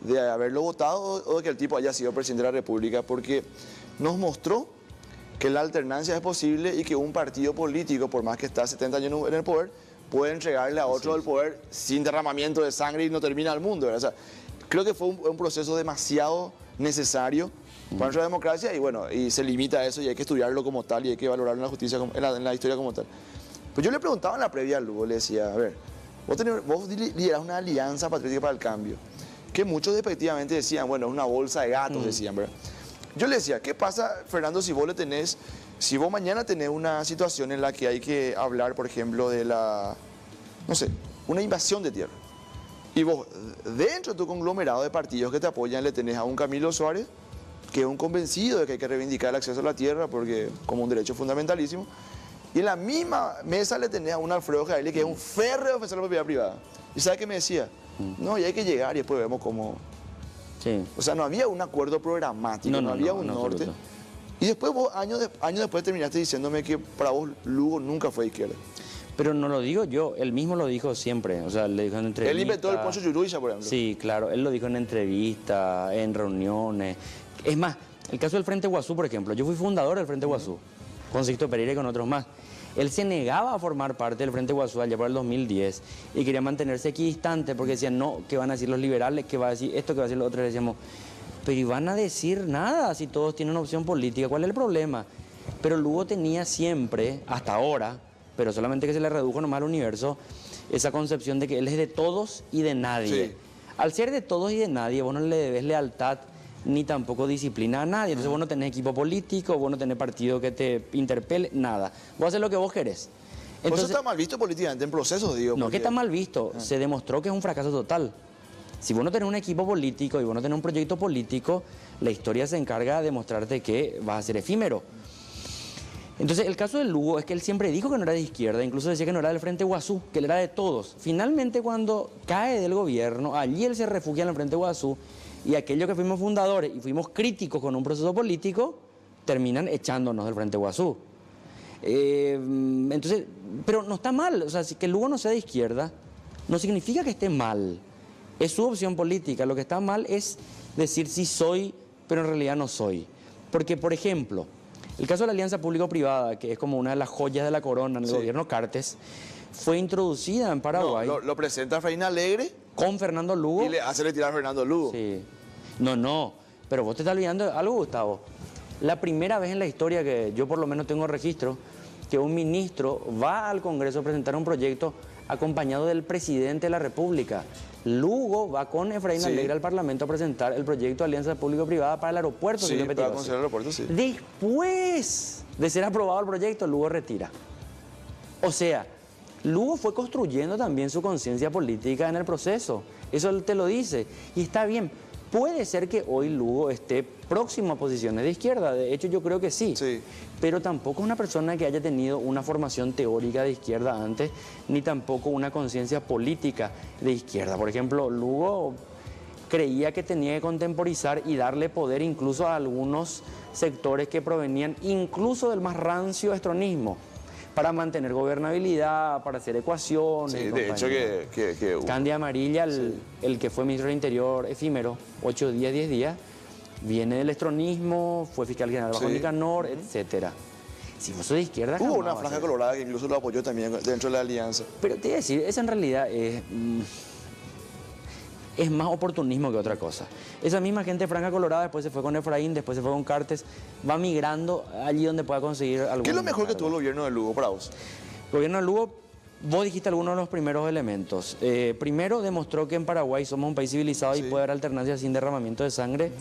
de haberlo votado o de que el tipo haya sido presidente de la República, porque nos mostró que la alternancia es posible y que un partido político, por más que está 70 años en el poder, puede entregarle a otro el poder sin derramamiento de sangre y no termina el mundo, ¿verdad? O sea, creo que fue un proceso demasiado necesario para nuestra democracia y bueno, y se limita a eso y hay que estudiarlo como tal y hay que valorarlo en la justicia, en la historia como tal. Pues yo le preguntaba en la previa a Lugo, le decía, a ver, vos liderás una alianza patriótica para el cambio, que muchos despectivamente decían, bueno, es una bolsa de gatos, decían, ¿verdad? Yo le decía, ¿qué pasa, Fernando, si vos mañana tenés una situación en la que hay que hablar, por ejemplo, de una invasión de tierra? Y vos, dentro de tu conglomerado de partidos que te apoyan, le tenés a un Camilo Suárez, que es un convencido de que hay que reivindicar el acceso a la tierra porque como un derecho fundamentalísimo. Y en la misma mesa le tenés a un Alfredo Jaeli, que es un férreo defensor de la propiedad privada. ¿Y sabes qué me decía? No, y hay que llegar y después vemos cómo... Sí. O sea, no había un acuerdo programático, no había un norte. absoluto. Y después vos, años después, terminaste diciéndome que para vos Lugo nunca fue de izquierda. Pero no lo digo yo, él mismo lo dijo siempre, o sea, le dijo en entrevistas. Él inventó el Poncho Yuruilla, por ejemplo. Sí, claro, él lo dijo en entrevistas, en reuniones. Es más, el caso del Frente Guazú, por ejemplo, yo fui fundador del Frente Guazú, con Sixto Pereira y con otros más. Él se negaba a formar parte del Frente Guazú allá por el 2010 y quería mantenerse equidistante porque decían, no, ¿qué van a decir los liberales? ¿Qué va a decir esto? ¿Qué va a decir los otros? Le decíamos, pero ¿iban a decir nada si todos tienen una opción política? ¿Cuál es el problema? Pero Lugo tenía siempre, hasta ahora, pero solamente que se le redujo nomás al universo, esa concepción de que él es de todos y de nadie. Sí. Al ser de todos y de nadie, vos no le debes lealtad ni tampoco disciplina a nadie. Entonces vos no tenés equipo político, vos no tenés partido que te interpele, nada. Vos haces lo que vos querés. Entonces, eso está mal visto políticamente, en procesos, digo. No, porque... que está mal visto. Se demostró que es un fracaso total. Si vos no tenés un equipo político y vos no tenés un proyecto político, la historia se encarga de demostrarte que vas a ser efímero. Entonces, el caso de Lugo es que él siempre dijo que no era de izquierda, incluso decía que no era del Frente Guazú, que él era de todos. Finalmente, cuando cae del gobierno, allí él se refugia en el Frente Guazú y aquellos que fuimos fundadores y fuimos críticos con un proceso político, terminan echándonos del Frente Guazú. Entonces, pero no está mal, o sea, que Lugo no sea de izquierda no significa que esté mal. Es su opción política. Lo que está mal es decir sí soy, pero en realidad no soy. Porque, por ejemplo, el caso de la alianza público-privada, que es como una de las joyas de la corona en el gobierno Cartes, fue introducida en Paraguay. No, lo presenta Freina Alegre con Fernando Lugo. y le hace retirar a Fernando Lugo. Sí. No, pero vos te estás olvidando de algo, Gustavo. La primera vez en la historia que yo por lo menos tengo registro, que un ministro va al Congreso a presentar un proyecto acompañado del presidente de la República. Lugo va con Efraín Alegre al Parlamento a presentar el proyecto de alianza público-privada para el aeropuerto. Sí, para construir el aeropuerto, sí. Después de ser aprobado el proyecto, Lugo retira. O sea, Lugo fue construyendo también su conciencia política en el proceso. Eso él te lo dice. Y está bien. Puede ser que hoy Lugo esté próximo a posiciones de izquierda. De hecho, yo creo que sí. Pero tampoco es una persona que haya tenido una formación teórica de izquierda antes, ni tampoco una conciencia política de izquierda. Por ejemplo, Lugo creía que tenía que contemporizar y darle poder incluso a algunos sectores que provenían incluso del más rancio estronismo, para mantener gobernabilidad, para hacer ecuaciones. Sí, de hecho que Candia Amarilla, el que fue ministro del Interior efímero, 8 días, 10 días, viene del estronismo, fue fiscal general bajo Nicanor, etcétera. Si vos sos de izquierda... Hubo una franja colorada que incluso lo apoyó también dentro de la alianza. Pero te voy a decir, esa en realidad es más oportunismo que otra cosa. Esa misma gente franja colorada después se fue con Efraín, después se fue con Cartes, va migrando allí donde pueda conseguir algo. ¿Qué es lo mejor que tuvo el gobierno de Lugo para vos? El gobierno de Lugo, vos dijiste algunos de los primeros elementos. Primero, demostró que en Paraguay somos un país civilizado y puede haber alternancia sin derramamiento de sangre.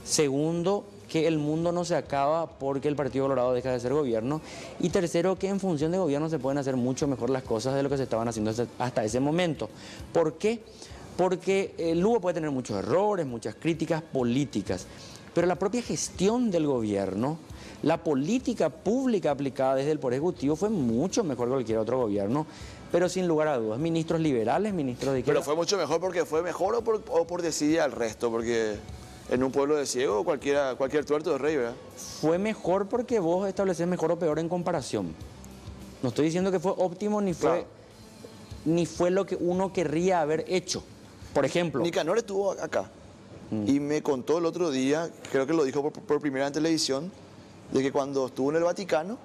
Segundo, que el mundo no se acaba porque el Partido Colorado deja de ser gobierno. Y tercero, que en función de gobierno se pueden hacer mucho mejor las cosas de lo que se estaban haciendo hasta ese momento. ¿Por qué? Porque Lugo puede tener muchos errores, muchas críticas políticas, pero la propia gestión del gobierno, la política pública aplicada desde el Poder Ejecutivo fue mucho mejor que cualquier otro gobierno, pero sin lugar a dudas, ministros liberales, ministros de izquierda. Pero fue mucho mejor porque fue mejor o por decidir al resto, porque en un pueblo de ciego cualquier tuerto es rey, ¿verdad? Fue mejor porque vos estableces mejor o peor en comparación. No estoy diciendo que fue óptimo ni fue lo que uno querría haber hecho. Por ejemplo... Nicanor estuvo acá y me contó el otro día, creo que lo dijo por primera vez en televisión, de que cuando estuvo en el Vaticano,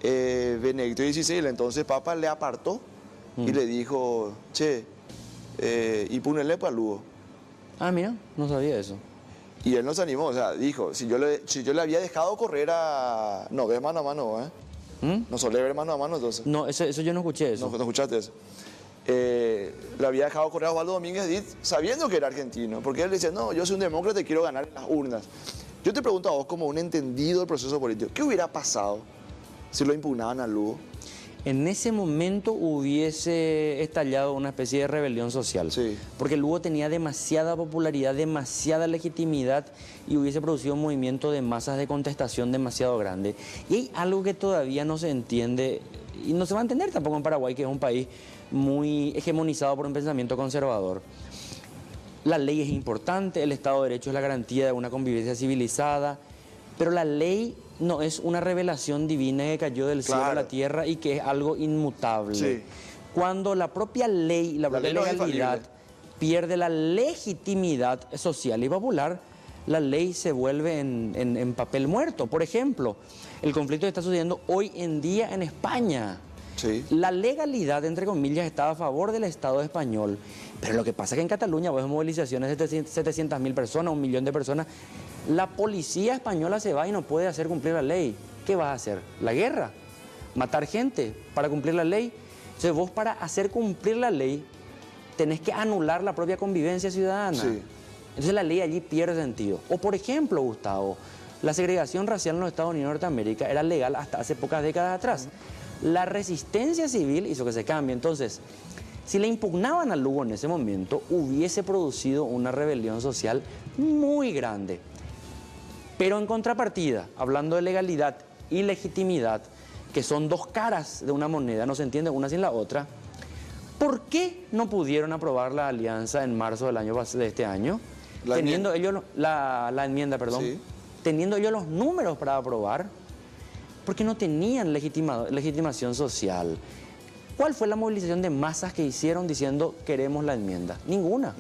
Benedicto XVI, el entonces Papa, le apartó y le dijo, che, y ponele para Lugo. Ah, mira, no sabía eso. Y él no se animó, o sea, dijo, si yo le había dejado correr a... No, ves mano a mano, No solé ver mano a mano, entonces. No, eso yo no escuché eso. No escuchaste eso. Le había dejado correr a Osvaldo Domínguez Ditz sabiendo que era argentino, porque él decía, no, yo soy un demócrata y quiero ganar en las urnas. Yo te pregunto a vos, como un entendido del proceso político, ¿qué hubiera pasado si lo impugnaban a Lugo? En ese momento hubiese estallado una especie de rebelión social, porque Lugo tenía demasiada popularidad, demasiada legitimidad y hubiese producido un movimiento de masas de contestación demasiado grande. Y hay algo que todavía no se entiende y no se va a entender tampoco en Paraguay, que es un país muy hegemonizado por un pensamiento conservador. La ley es importante, el Estado de Derecho es la garantía de una convivencia civilizada, Pero la ley no es una revelación divina que cayó del cielo a la tierra y que es algo inmutable. Sí. Cuando la propia ley, la propia ley no es legalidad infalible. pierde la legitimidad social y popular, la ley se vuelve en papel muerto. Por ejemplo, el conflicto que está sucediendo hoy en día en España. Sí. La legalidad, entre comillas, estaba a favor del Estado español. Pero lo que pasa es que en Cataluña vos ves movilizaciones de 700.000 personas, 1 millón de personas. La policía española se va y no puede hacer cumplir la ley. ¿Qué vas a hacer? ¿La guerra? ¿Matar gente para cumplir la ley? Entonces vos, para hacer cumplir la ley, tenés que anular la propia convivencia ciudadana. Sí. Entonces la ley allí pierde sentido. O por ejemplo, Gustavo, la segregación racial en los Estados Unidos de Norteamérica era legal hasta hace pocas décadas atrás. La resistencia civil hizo que se cambie. Entonces, si le impugnaban a Lugo en ese momento, hubiese producido una rebelión social muy grande. Pero en contrapartida, hablando de legalidad y legitimidad, que son dos caras de una moneda, no se entiende una sin la otra, ¿por qué no pudieron aprobar la alianza en marzo de este año? Teniendo ellos la enmienda, perdón. Sí. Teniendo ellos los números para aprobar, porque no tenían legitimación social. ¿Cuál fue la movilización de masas que hicieron diciendo queremos la enmienda? Ninguna.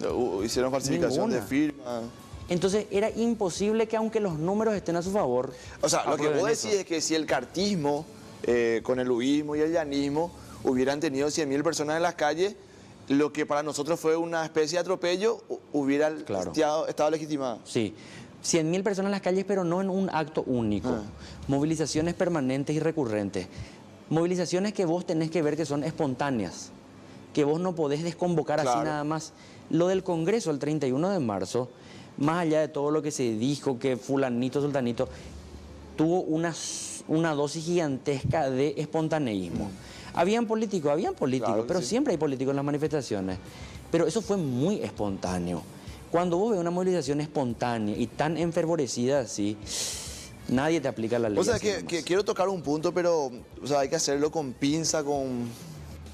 Hicieron falsificación Ninguna. de firma. Entonces era imposible que, aunque los números estén a su favor... O sea, lo que aprueben vos eso. decís es que si el cartismo, con el huismo y el llanismo, hubieran tenido 100.000 personas en las calles, lo que para nosotros fue una especie de atropello, hubiera Claro. estado legitimado. Sí, 100.000 personas en las calles, pero no en un acto único. Movilizaciones permanentes y recurrentes. Movilizaciones que vos tenés que ver que son espontáneas, que vos no podés desconvocar así Claro. nada más. Lo del Congreso el 31 de marzo, más allá de todo lo que se dijo, que fulanito, sultanito, tuvo una dosis gigantesca de espontaneísmo. Habían políticos, Claro que pero sí. siempre hay políticos en las manifestaciones. Pero eso fue muy espontáneo. Cuando vos ves una movilización espontánea y tan enfervorecida así, nadie te aplica la ley. O sea, así que nomás. quiero tocar un punto, pero o sea, hay que hacerlo con pinza, con,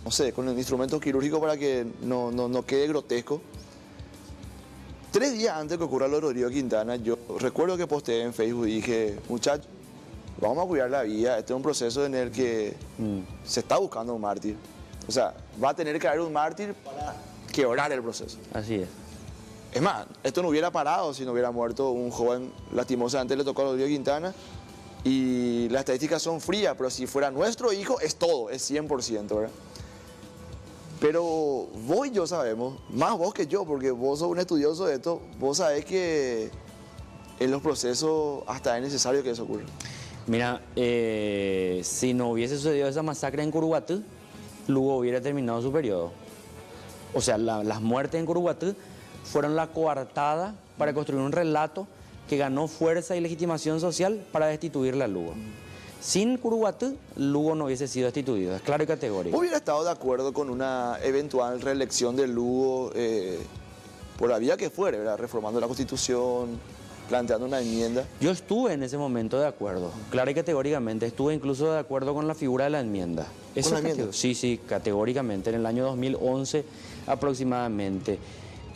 no sé, con el instrumento quirúrgico para que no quede grotesco. 3 días antes que ocurra lo de Rodrigo Quintana, yo recuerdo que posteé en Facebook y dije, muchachos, vamos a cuidar la vida, este es un proceso en el que se está buscando un mártir. O sea, va a tener que haber un mártir para quebrar el proceso. Así es. Es más, esto no hubiera parado si no hubiera muerto un joven, lastimosamente le tocó a Rodrigo Quintana, y las estadísticas son frías, pero si fuera nuestro hijo es todo, es 100%, ¿verdad? Pero vos y yo sabemos, más vos que yo, porque vos sos un estudioso de esto, vos sabés que en los procesos hasta es necesario que eso ocurra. Mira, si no hubiese sucedido esa masacre en Curuguatú, Lugo hubiera terminado su periodo. O sea, las muertes en Curuguatú fueron la coartada para construir un relato que ganó fuerza y legitimación social para destituirle a Lugo. Sin Curuguatú, Lugo no hubiese sido destituido, es claro y categórico. ¿Vos hubiera estado de acuerdo con una eventual reelección de Lugo por la vía que fuere, ¿verdad? Reformando la Constitución, planteando una enmienda? Yo estuve en ese momento de acuerdo, claro y categóricamente. Estuve incluso de acuerdo con la figura de la enmienda. ¿Con la enmienda? Sí, categóricamente, en el año 2011 aproximadamente.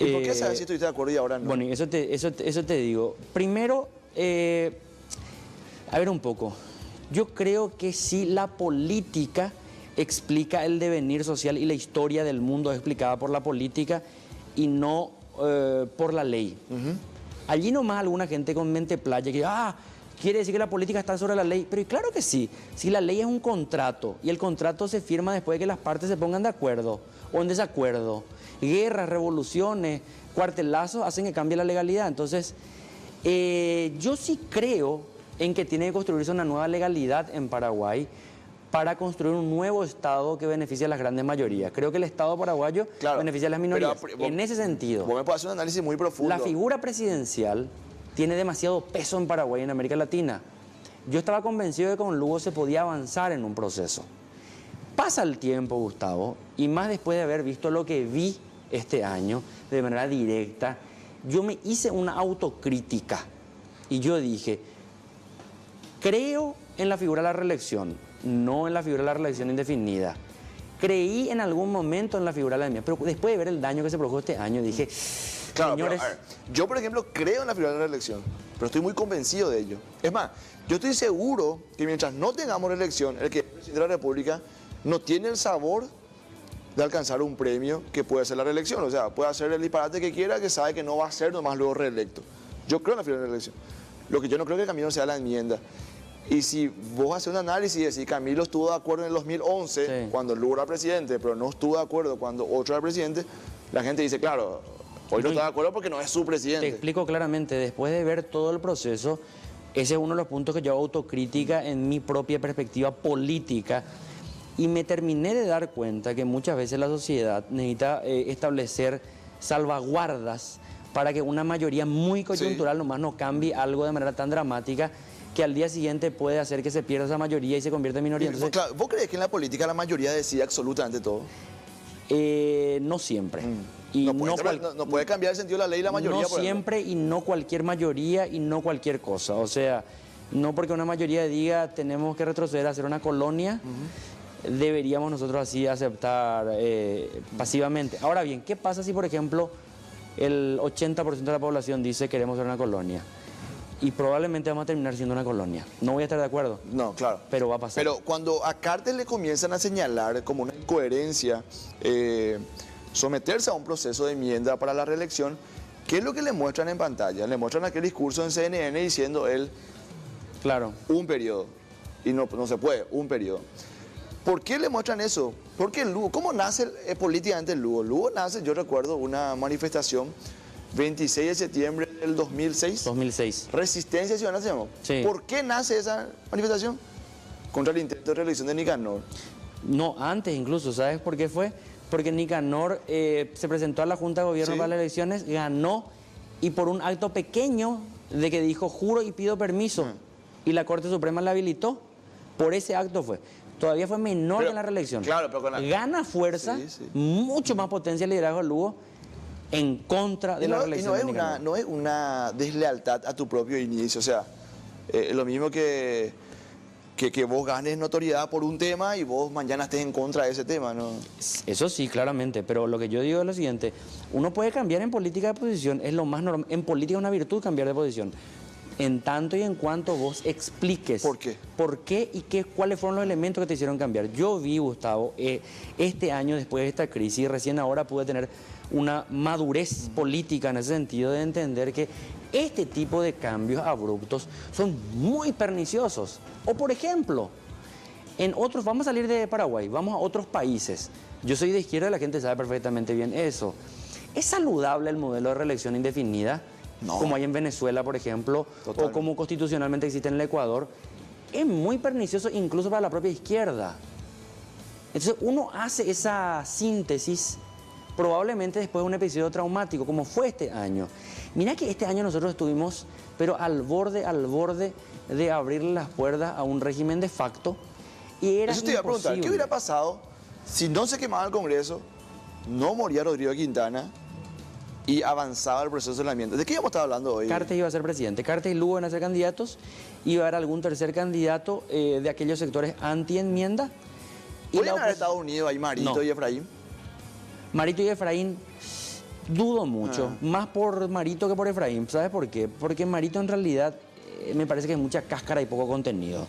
¿Y por qué sabes si estuviste de acuerdo y ahora no? Bueno, eso te digo. Primero, a ver un poco. Yo creo que sí, la política explica el devenir social y la historia del mundo es explicada por la política y no por la ley. Allí nomás alguna gente con mente playa que quiere decir que la política está sobre la ley. Pero claro que sí, si la ley es un contrato y el contrato se firma después de que las partes se pongan de acuerdo o en desacuerdo, guerras, revoluciones, cuartelazos hacen que cambie la legalidad. Entonces, yo sí creo en que tiene que construirse una nueva legalidad en Paraguay para construir un nuevo Estado que beneficie a las grandes mayorías. Creo que el Estado paraguayo beneficia a las minorías. Pero, en ese sentido, Vos me podés hacer un análisis muy profundo. la figura presidencial tiene demasiado peso en Paraguay y en América Latina. Yo estaba convencido de que con Lugo se podía avanzar en un proceso. Pasa el tiempo, Gustavo, y más después de haber visto lo que vi este año de manera directa, yo me hice una autocrítica y yo dije, creo en la figura de la reelección, no en la figura de la reelección indefinida. Creí en algún momento en la figura de la enmienda, pero después de ver el daño que se produjo este año, dije, Claro, Señores, pero, a ver, yo por ejemplo creo en la figura de la reelección, pero estoy muy convencido de ello. Es más, yo estoy seguro que mientras no tengamos reelección, el que es presidente de la República no tiene el sabor de alcanzar un premio que puede ser la reelección. O sea, puede hacer el disparate que quiera, que sabe que no va a ser nomás luego reelecto. Yo creo en la figura de la reelección. Lo que yo no creo que el camino sea la enmienda. Y si vos haces un análisis y decís, Camilo estuvo de acuerdo en el 2011, Sí. cuando Lugo era presidente, pero no estuvo de acuerdo cuando otro era presidente, la gente dice, claro, hoy no está de acuerdo porque no es su te presidente. explico claramente, después de ver todo el proceso, ese es uno de los puntos que yo hago autocrítica en mi propia perspectiva política y me terminé de dar cuenta que muchas veces la sociedad necesita establecer salvaguardas para que una mayoría muy coyuntural nomás no cambie algo de manera tan dramática que al día siguiente puede hacer que se pierda esa mayoría y se convierta en minoría. Entonces, Claro, ¿vos crees que en la política la mayoría decide absolutamente todo? no siempre. Y No puede, cual- no puede cambiar el sentido de la ley la mayoría. No por ejemplo. siempre y no cualquier mayoría y no cualquier cosa. O sea, no porque una mayoría diga tenemos que retroceder a hacer una colonia, deberíamos nosotros así aceptar pasivamente. Ahora bien, ¿qué pasa si, por ejemplo, el 80% de la población dice queremos ser una colonia? Y probablemente vamos a terminar siendo una colonia. No voy a estar de acuerdo, No, claro. pero va a pasar. Pero cuando a Cartes le comienzan a señalar como una incoherencia someterse a un proceso de enmienda para la reelección, ¿qué es lo que le muestran en pantalla? Le muestran aquel discurso en CNN diciendo él Claro. un periodo. Y no se puede, un periodo. ¿Por qué le muestran eso? Porque el Lugo, ¿cómo nace políticamente el Lugo? Lugo nace, yo recuerdo, una manifestación 26 de septiembre del 2006. 2006. Resistencia Ciudadana se llamó. Sí. ¿Por qué nace esa manifestación? Contra el intento de reelección de Nicanor. No, antes incluso, ¿sabes por qué fue? Porque Nicanor se presentó a la Junta de Gobierno Sí. para las elecciones, ganó y por un acto pequeño de que dijo juro y pido permiso y la Corte Suprema la habilitó, por ese acto fue. Todavía fue menor Pero, que en la reelección. claro, pero con la- Gana fuerza, Sí, sí. mucho más potencia el liderazgo de Lugo en contra de Y la no, reelección de Nicanor. no es una deslealtad a tu propio inicio. O sea, lo mismo que vos ganes notoriedad por un tema y vos mañana estés en contra de ese tema, ¿no? Eso sí, claramente, pero lo que yo digo es lo siguiente, uno puede cambiar en política de posición, es lo más normal, en política es una virtud cambiar de posición, en tanto y en cuanto vos expliques ¿Por qué? por qué y cuáles fueron los elementos que te hicieron cambiar. Yo vi, Gustavo, este año después de esta crisis, recién ahora pude tener una madurez política en ese sentido de entender que este tipo de cambios abruptos son muy perniciosos. O por ejemplo, en otros, vamos a salir de Paraguay, vamos a otros países. Yo soy de izquierda, la gente sabe perfectamente bien eso. ¿Es saludable el modelo de reelección indefinida? No. Como hay en Venezuela, por ejemplo, Totalmente. o como constitucionalmente existe en el Ecuador. Es muy pernicioso incluso para la propia izquierda. Entonces uno hace esa síntesis probablemente después de un episodio traumático, como fue este año. Mira que este año nosotros estuvimos, pero al borde de abrirle las puertas a un régimen de facto. Y era Eso te iba a preguntar, ¿qué imposible. hubiera pasado si no se quemaba el Congreso, no moría Rodrigo Quintana y avanzaba el proceso de la enmienda? ¿De qué íbamos a estar hablando hoy? Cartes iba a ser presidente. Cartes y Lugo iban a ser candidatos. Iba a haber algún tercer candidato de aquellos sectores anti-enmienda. Y ¿Podrían la haber opos- estado unidos ahí Marito No. y Efraín? Marito y Efraín, dudo mucho. Más por Marito que por Efraín. ¿Sabes por qué? Porque Marito en realidad me parece que es mucha cáscara y poco contenido.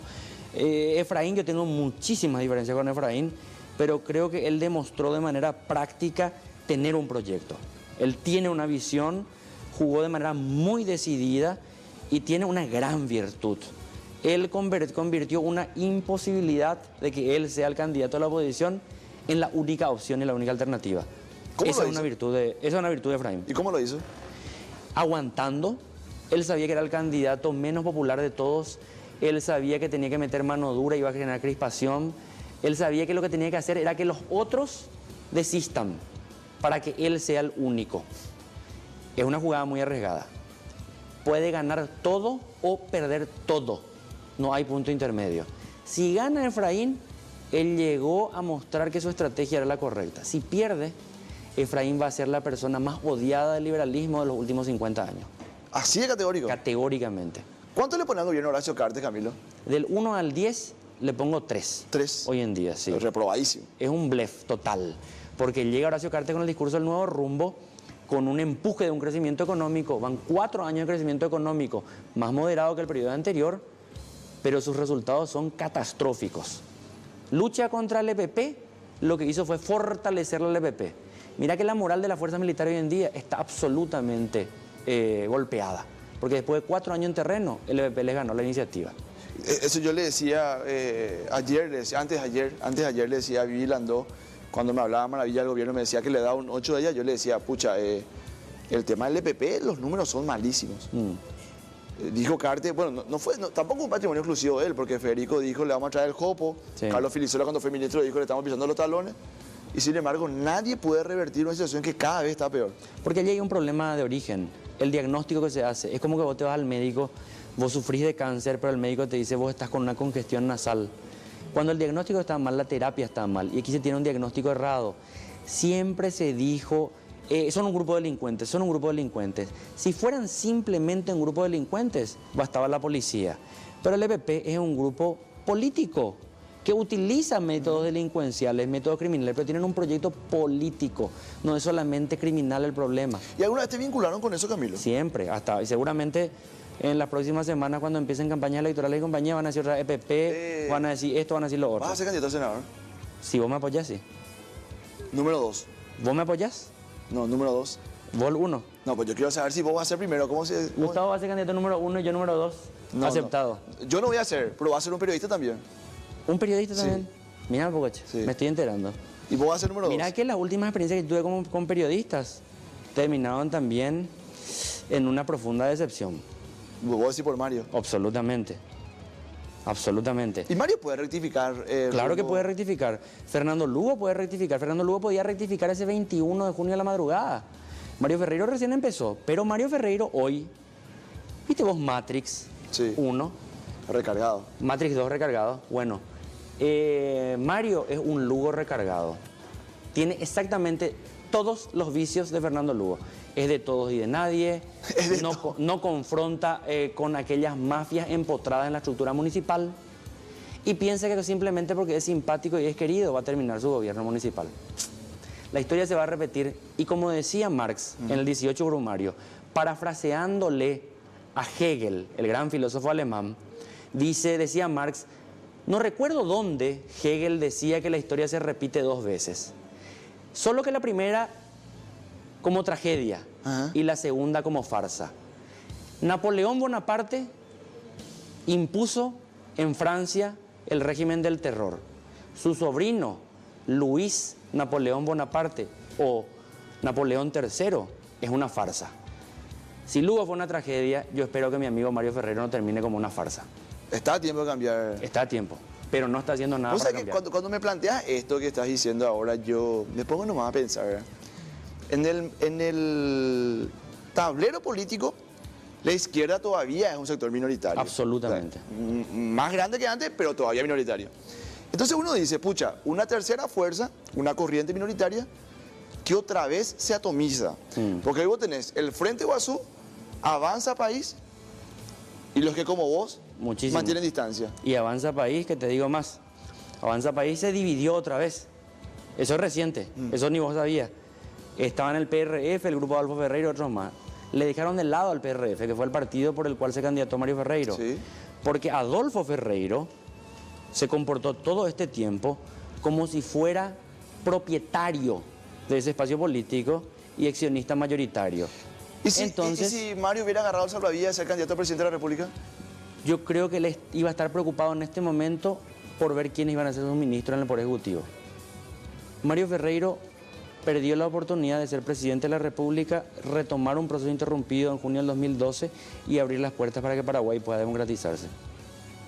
Efraín, yo tengo muchísimas diferencias con Efraín, pero creo que él demostró de manera práctica tener un proyecto. Él tiene una visión, jugó de manera muy decidida y tiene una gran virtud. Él convirtió una imposibilidad de que él sea el candidato a la oposición en la única opción y la única alternativa. ¿Cómo Esa lo es una hizo? esa es una virtud de Efraín. ¿Y cómo lo hizo? Aguantando, él sabía que era el candidato menos popular de todos, él sabía que tenía que meter mano dura y iba a generar crispación, él sabía que lo que tenía que hacer era que los otros desistan para que él sea el único. Es una jugada muy arriesgada. Puede ganar todo o perder todo. No hay punto intermedio. Si gana Efraín, él llegó a mostrar que su estrategia era la correcta. Si pierde, Efraín va a ser la persona más odiada del liberalismo de los últimos 50 años. Así de categórico. Categóricamente. ¿Cuánto le pone al gobierno Horacio Cartes, Camilo? Del 1 al 10 le pongo 3. 3. Hoy en día, sí. Reprobadísimo. Es un blef total. Porque llega Horacio Cartes con el discurso del nuevo rumbo, con un empuje de un crecimiento económico, van 4 años de crecimiento económico, más moderado que el periodo anterior, pero sus resultados son catastróficos. Lucha contra el EPP, lo que hizo fue fortalecer la EPP. Mira que la moral de la fuerza militar hoy en día está absolutamente golpeada, porque después de 4 años en terreno, el EPP les ganó la iniciativa. Eso yo le decía antes de ayer le decía a Vivi Landó, cuando me hablaba maravilla del gobierno, me decía que le daba un 8 de ella, yo le decía, pucha, el tema del EPP, los números son malísimos. Dijo Carte, bueno, tampoco un patrimonio exclusivo de él, porque Federico dijo, le vamos a traer el Jopo, sí. Carlos Filisola cuando fue ministro dijo, le estamos pisando los talones, y sin embargo nadie puede revertir una situación que cada vez está peor. Porque allí hay un problema de origen, el diagnóstico que se hace, es como que vos te vas al médico, vos sufrís de cáncer, pero el médico te dice, vos estás con una congestión nasal. Cuando el diagnóstico está mal, la terapia está mal, y aquí se tiene un diagnóstico errado. Siempre se dijo, son un grupo de delincuentes, son un grupo de delincuentes. Si fueran simplemente un grupo de delincuentes, bastaba la policía. Pero el EPP es un grupo político que utiliza métodos delincuenciales, métodos criminales, pero tienen un proyecto político. No es solamente criminal el problema. ¿Y alguna vez te vincularon con eso, Camilo? Siempre, y seguramente en las próximas semanas, cuando empiecen campañas electorales y compañía, van a decir otra EPP, van a decir esto, van a decir lo otro. ¿Vas a ser candidato a senador? Si vos me apoyás, sí. Número 2. ¿Vos me apoyás? No, número 2. ¿Vos el 1? No, pues yo quiero saber si vos vas a ser primero. Gustavo va a ser candidato número 1 y yo número 2. No, aceptado. No. Yo no voy a ser, pero va a ser un periodista también. ¿Un periodista también? Sí. Mira, Pocoche, sí. Me estoy enterando. ¿Y vos vas a ser número 2? Mira que las últimas experiencias que tuve con periodistas terminaron también en una profunda decepción. ¿Vos decís por Mario? Absolutamente. Absolutamente. ¿Y Mario puede rectificar? Claro que puede rectificar. Fernando Lugo puede rectificar. Fernando Lugo podía rectificar ese 21 de junio a la madrugada. Mario Ferreiro recién empezó. Pero Mario Ferreiro hoy, ¿viste vos Matrix 1? Recargado. Matrix 2 recargado. Bueno, Mario es un Lugo recargado. Tiene exactamente todos los vicios de Fernando Lugo. Es de todos y de nadie, no confronta con aquellas mafias empotradas en la estructura municipal y piensa que simplemente porque es simpático y es querido va a terminar su gobierno municipal. La historia se va a repetir y como decía Marx en el 18 Brumario, parafraseándole a Hegel, el gran filósofo alemán, decía Marx, no recuerdo dónde Hegel decía que la historia se repite 2 veces, solo que la primera como tragedia y la segunda como farsa. Napoleón Bonaparte impuso en Francia el régimen del terror. Su sobrino, Luis Napoleón Bonaparte o Napoleón III, es una farsa. Si Lugo fue una tragedia, yo espero que mi amigo Mario Ferreiro no termine como una farsa. Está a tiempo de cambiar. Está a tiempo, pero no está haciendo nada para cambiar. Cuando me planteas esto que estás diciendo ahora, yo me pongo nomás a pensar, ¿verdad? En el tablero político, la izquierda todavía es un sector minoritario. Absolutamente. O sea, más grande que antes, pero todavía minoritario. Entonces uno dice, pucha, una tercera fuerza, una corriente minoritaria, que otra vez se atomiza. Porque ahí vos tenés el Frente Guazú, Avanza País, y los que como vos mantienen distancia. Y Avanza País, que te digo más, Avanza País se dividió otra vez. Eso es reciente, eso ni vos sabías. Estaba en el PRF, el grupo de Adolfo Ferreiro y otros más. Le dejaron de lado al PRF, que fue el partido por el cual se candidató Mario Ferreiro. Sí. Porque Adolfo Ferreiro se comportó todo este tiempo como si fuera propietario de ese espacio político y accionista mayoritario. ¿Y si Mario hubiera agarrado el salvavidas de ser candidato a presidente de la República? Yo creo que él iba a estar preocupado en este momento por ver quiénes iban a ser sus ministros en el Poder Ejecutivo. Mario Ferreiro perdió la oportunidad de ser presidente de la República, retomar un proceso interrumpido en junio del 2012 y abrir las puertas para que Paraguay pueda democratizarse.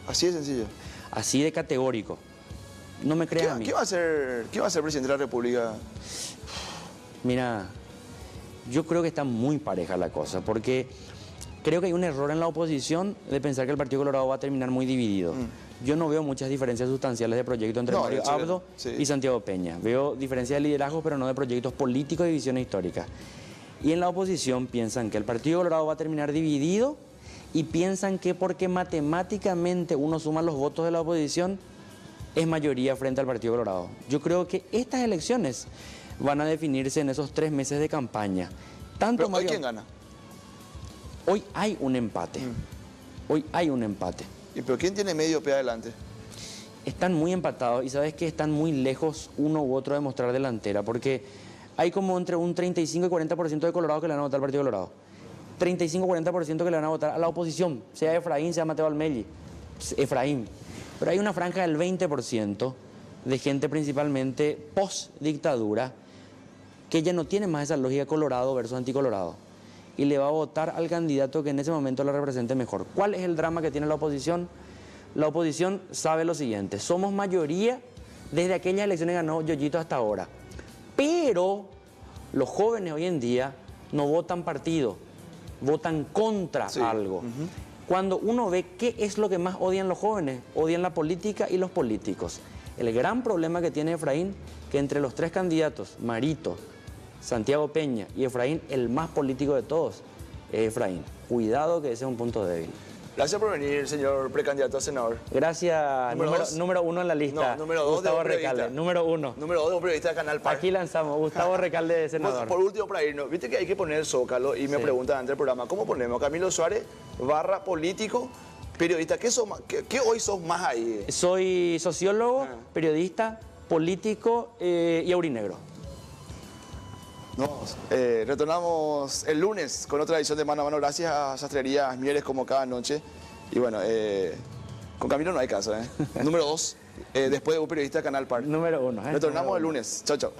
Así de sencillo. Así de categórico. No me creas a mí. ¿Qué va a ser presidente de la República? Mira, yo creo que está muy pareja la cosa, porque creo que hay un error en la oposición de pensar que el Partido Colorado va a terminar muy dividido. Yo no veo muchas diferencias sustanciales de proyecto entre Mario Abdo y Santiago Peña. Veo diferencias de liderazgo, pero no de proyectos políticos y visiones históricas. Y en la oposición piensan que el Partido Colorado va a terminar dividido y piensan que porque matemáticamente uno suma los votos de la oposición, es mayoría frente al Partido Colorado. Yo creo que estas elecciones van a definirse en esos 3 meses de campaña. Tanto Pero hoy, Mario, ¿quién gana? hoy hay un empate. Hoy hay un empate. ¿Pero quién tiene medio pie adelante? Están muy empatados y sabes que están muy lejos uno u otro de mostrar delantera, porque hay como entre un 35 y 40% de colorados que le van a votar al Partido Colorado. 35-40% que le van a votar a la oposición, sea Efraín, sea Mateo Almelli, Efraín. Pero hay una franja del 20% de gente principalmente post-dictadura que ya no tiene más esa lógica colorado versus anticolorado y le va a votar al candidato que en ese momento lo represente mejor. ¿Cuál es el drama que tiene la oposición? La oposición sabe lo siguiente: somos mayoría desde aquellas elecciones que ganó Yoyito hasta ahora, pero los jóvenes hoy en día no votan partido, votan contra algo. Cuando uno ve qué es lo que más odian los jóvenes, odian la política y los políticos. El gran problema que tiene Efraín, que entre los tres candidatos, Marito, Santiago Peña y Efraín, el más político de todos es Efraín. Cuidado, que ese es un punto débil. Gracias por venir, señor precandidato a senador. Gracias. Número uno en la lista. No, número 2 de Gustavo un periodista. Recalde. Número 1. Número 2 de un periodista de Canal Par. Aquí lanzamos. Gustavo Recalde de senador. Por último, para irnos, viste que hay que poner Zócalo y me preguntan antes del programa, ¿cómo ponemos? Camilo Suárez, / político, periodista. ¿Qué hoy sos más ahí? Soy sociólogo, periodista, político y aurinegro. Retornamos el lunes con otra edición de Mano a Mano. Gracias a Sastrerías Mieres como cada noche. Y bueno, con Camilo no hay caso. Número 2, después de un periodista de Canal Par. Número 1. Retornamos el lunes. Chao, chao.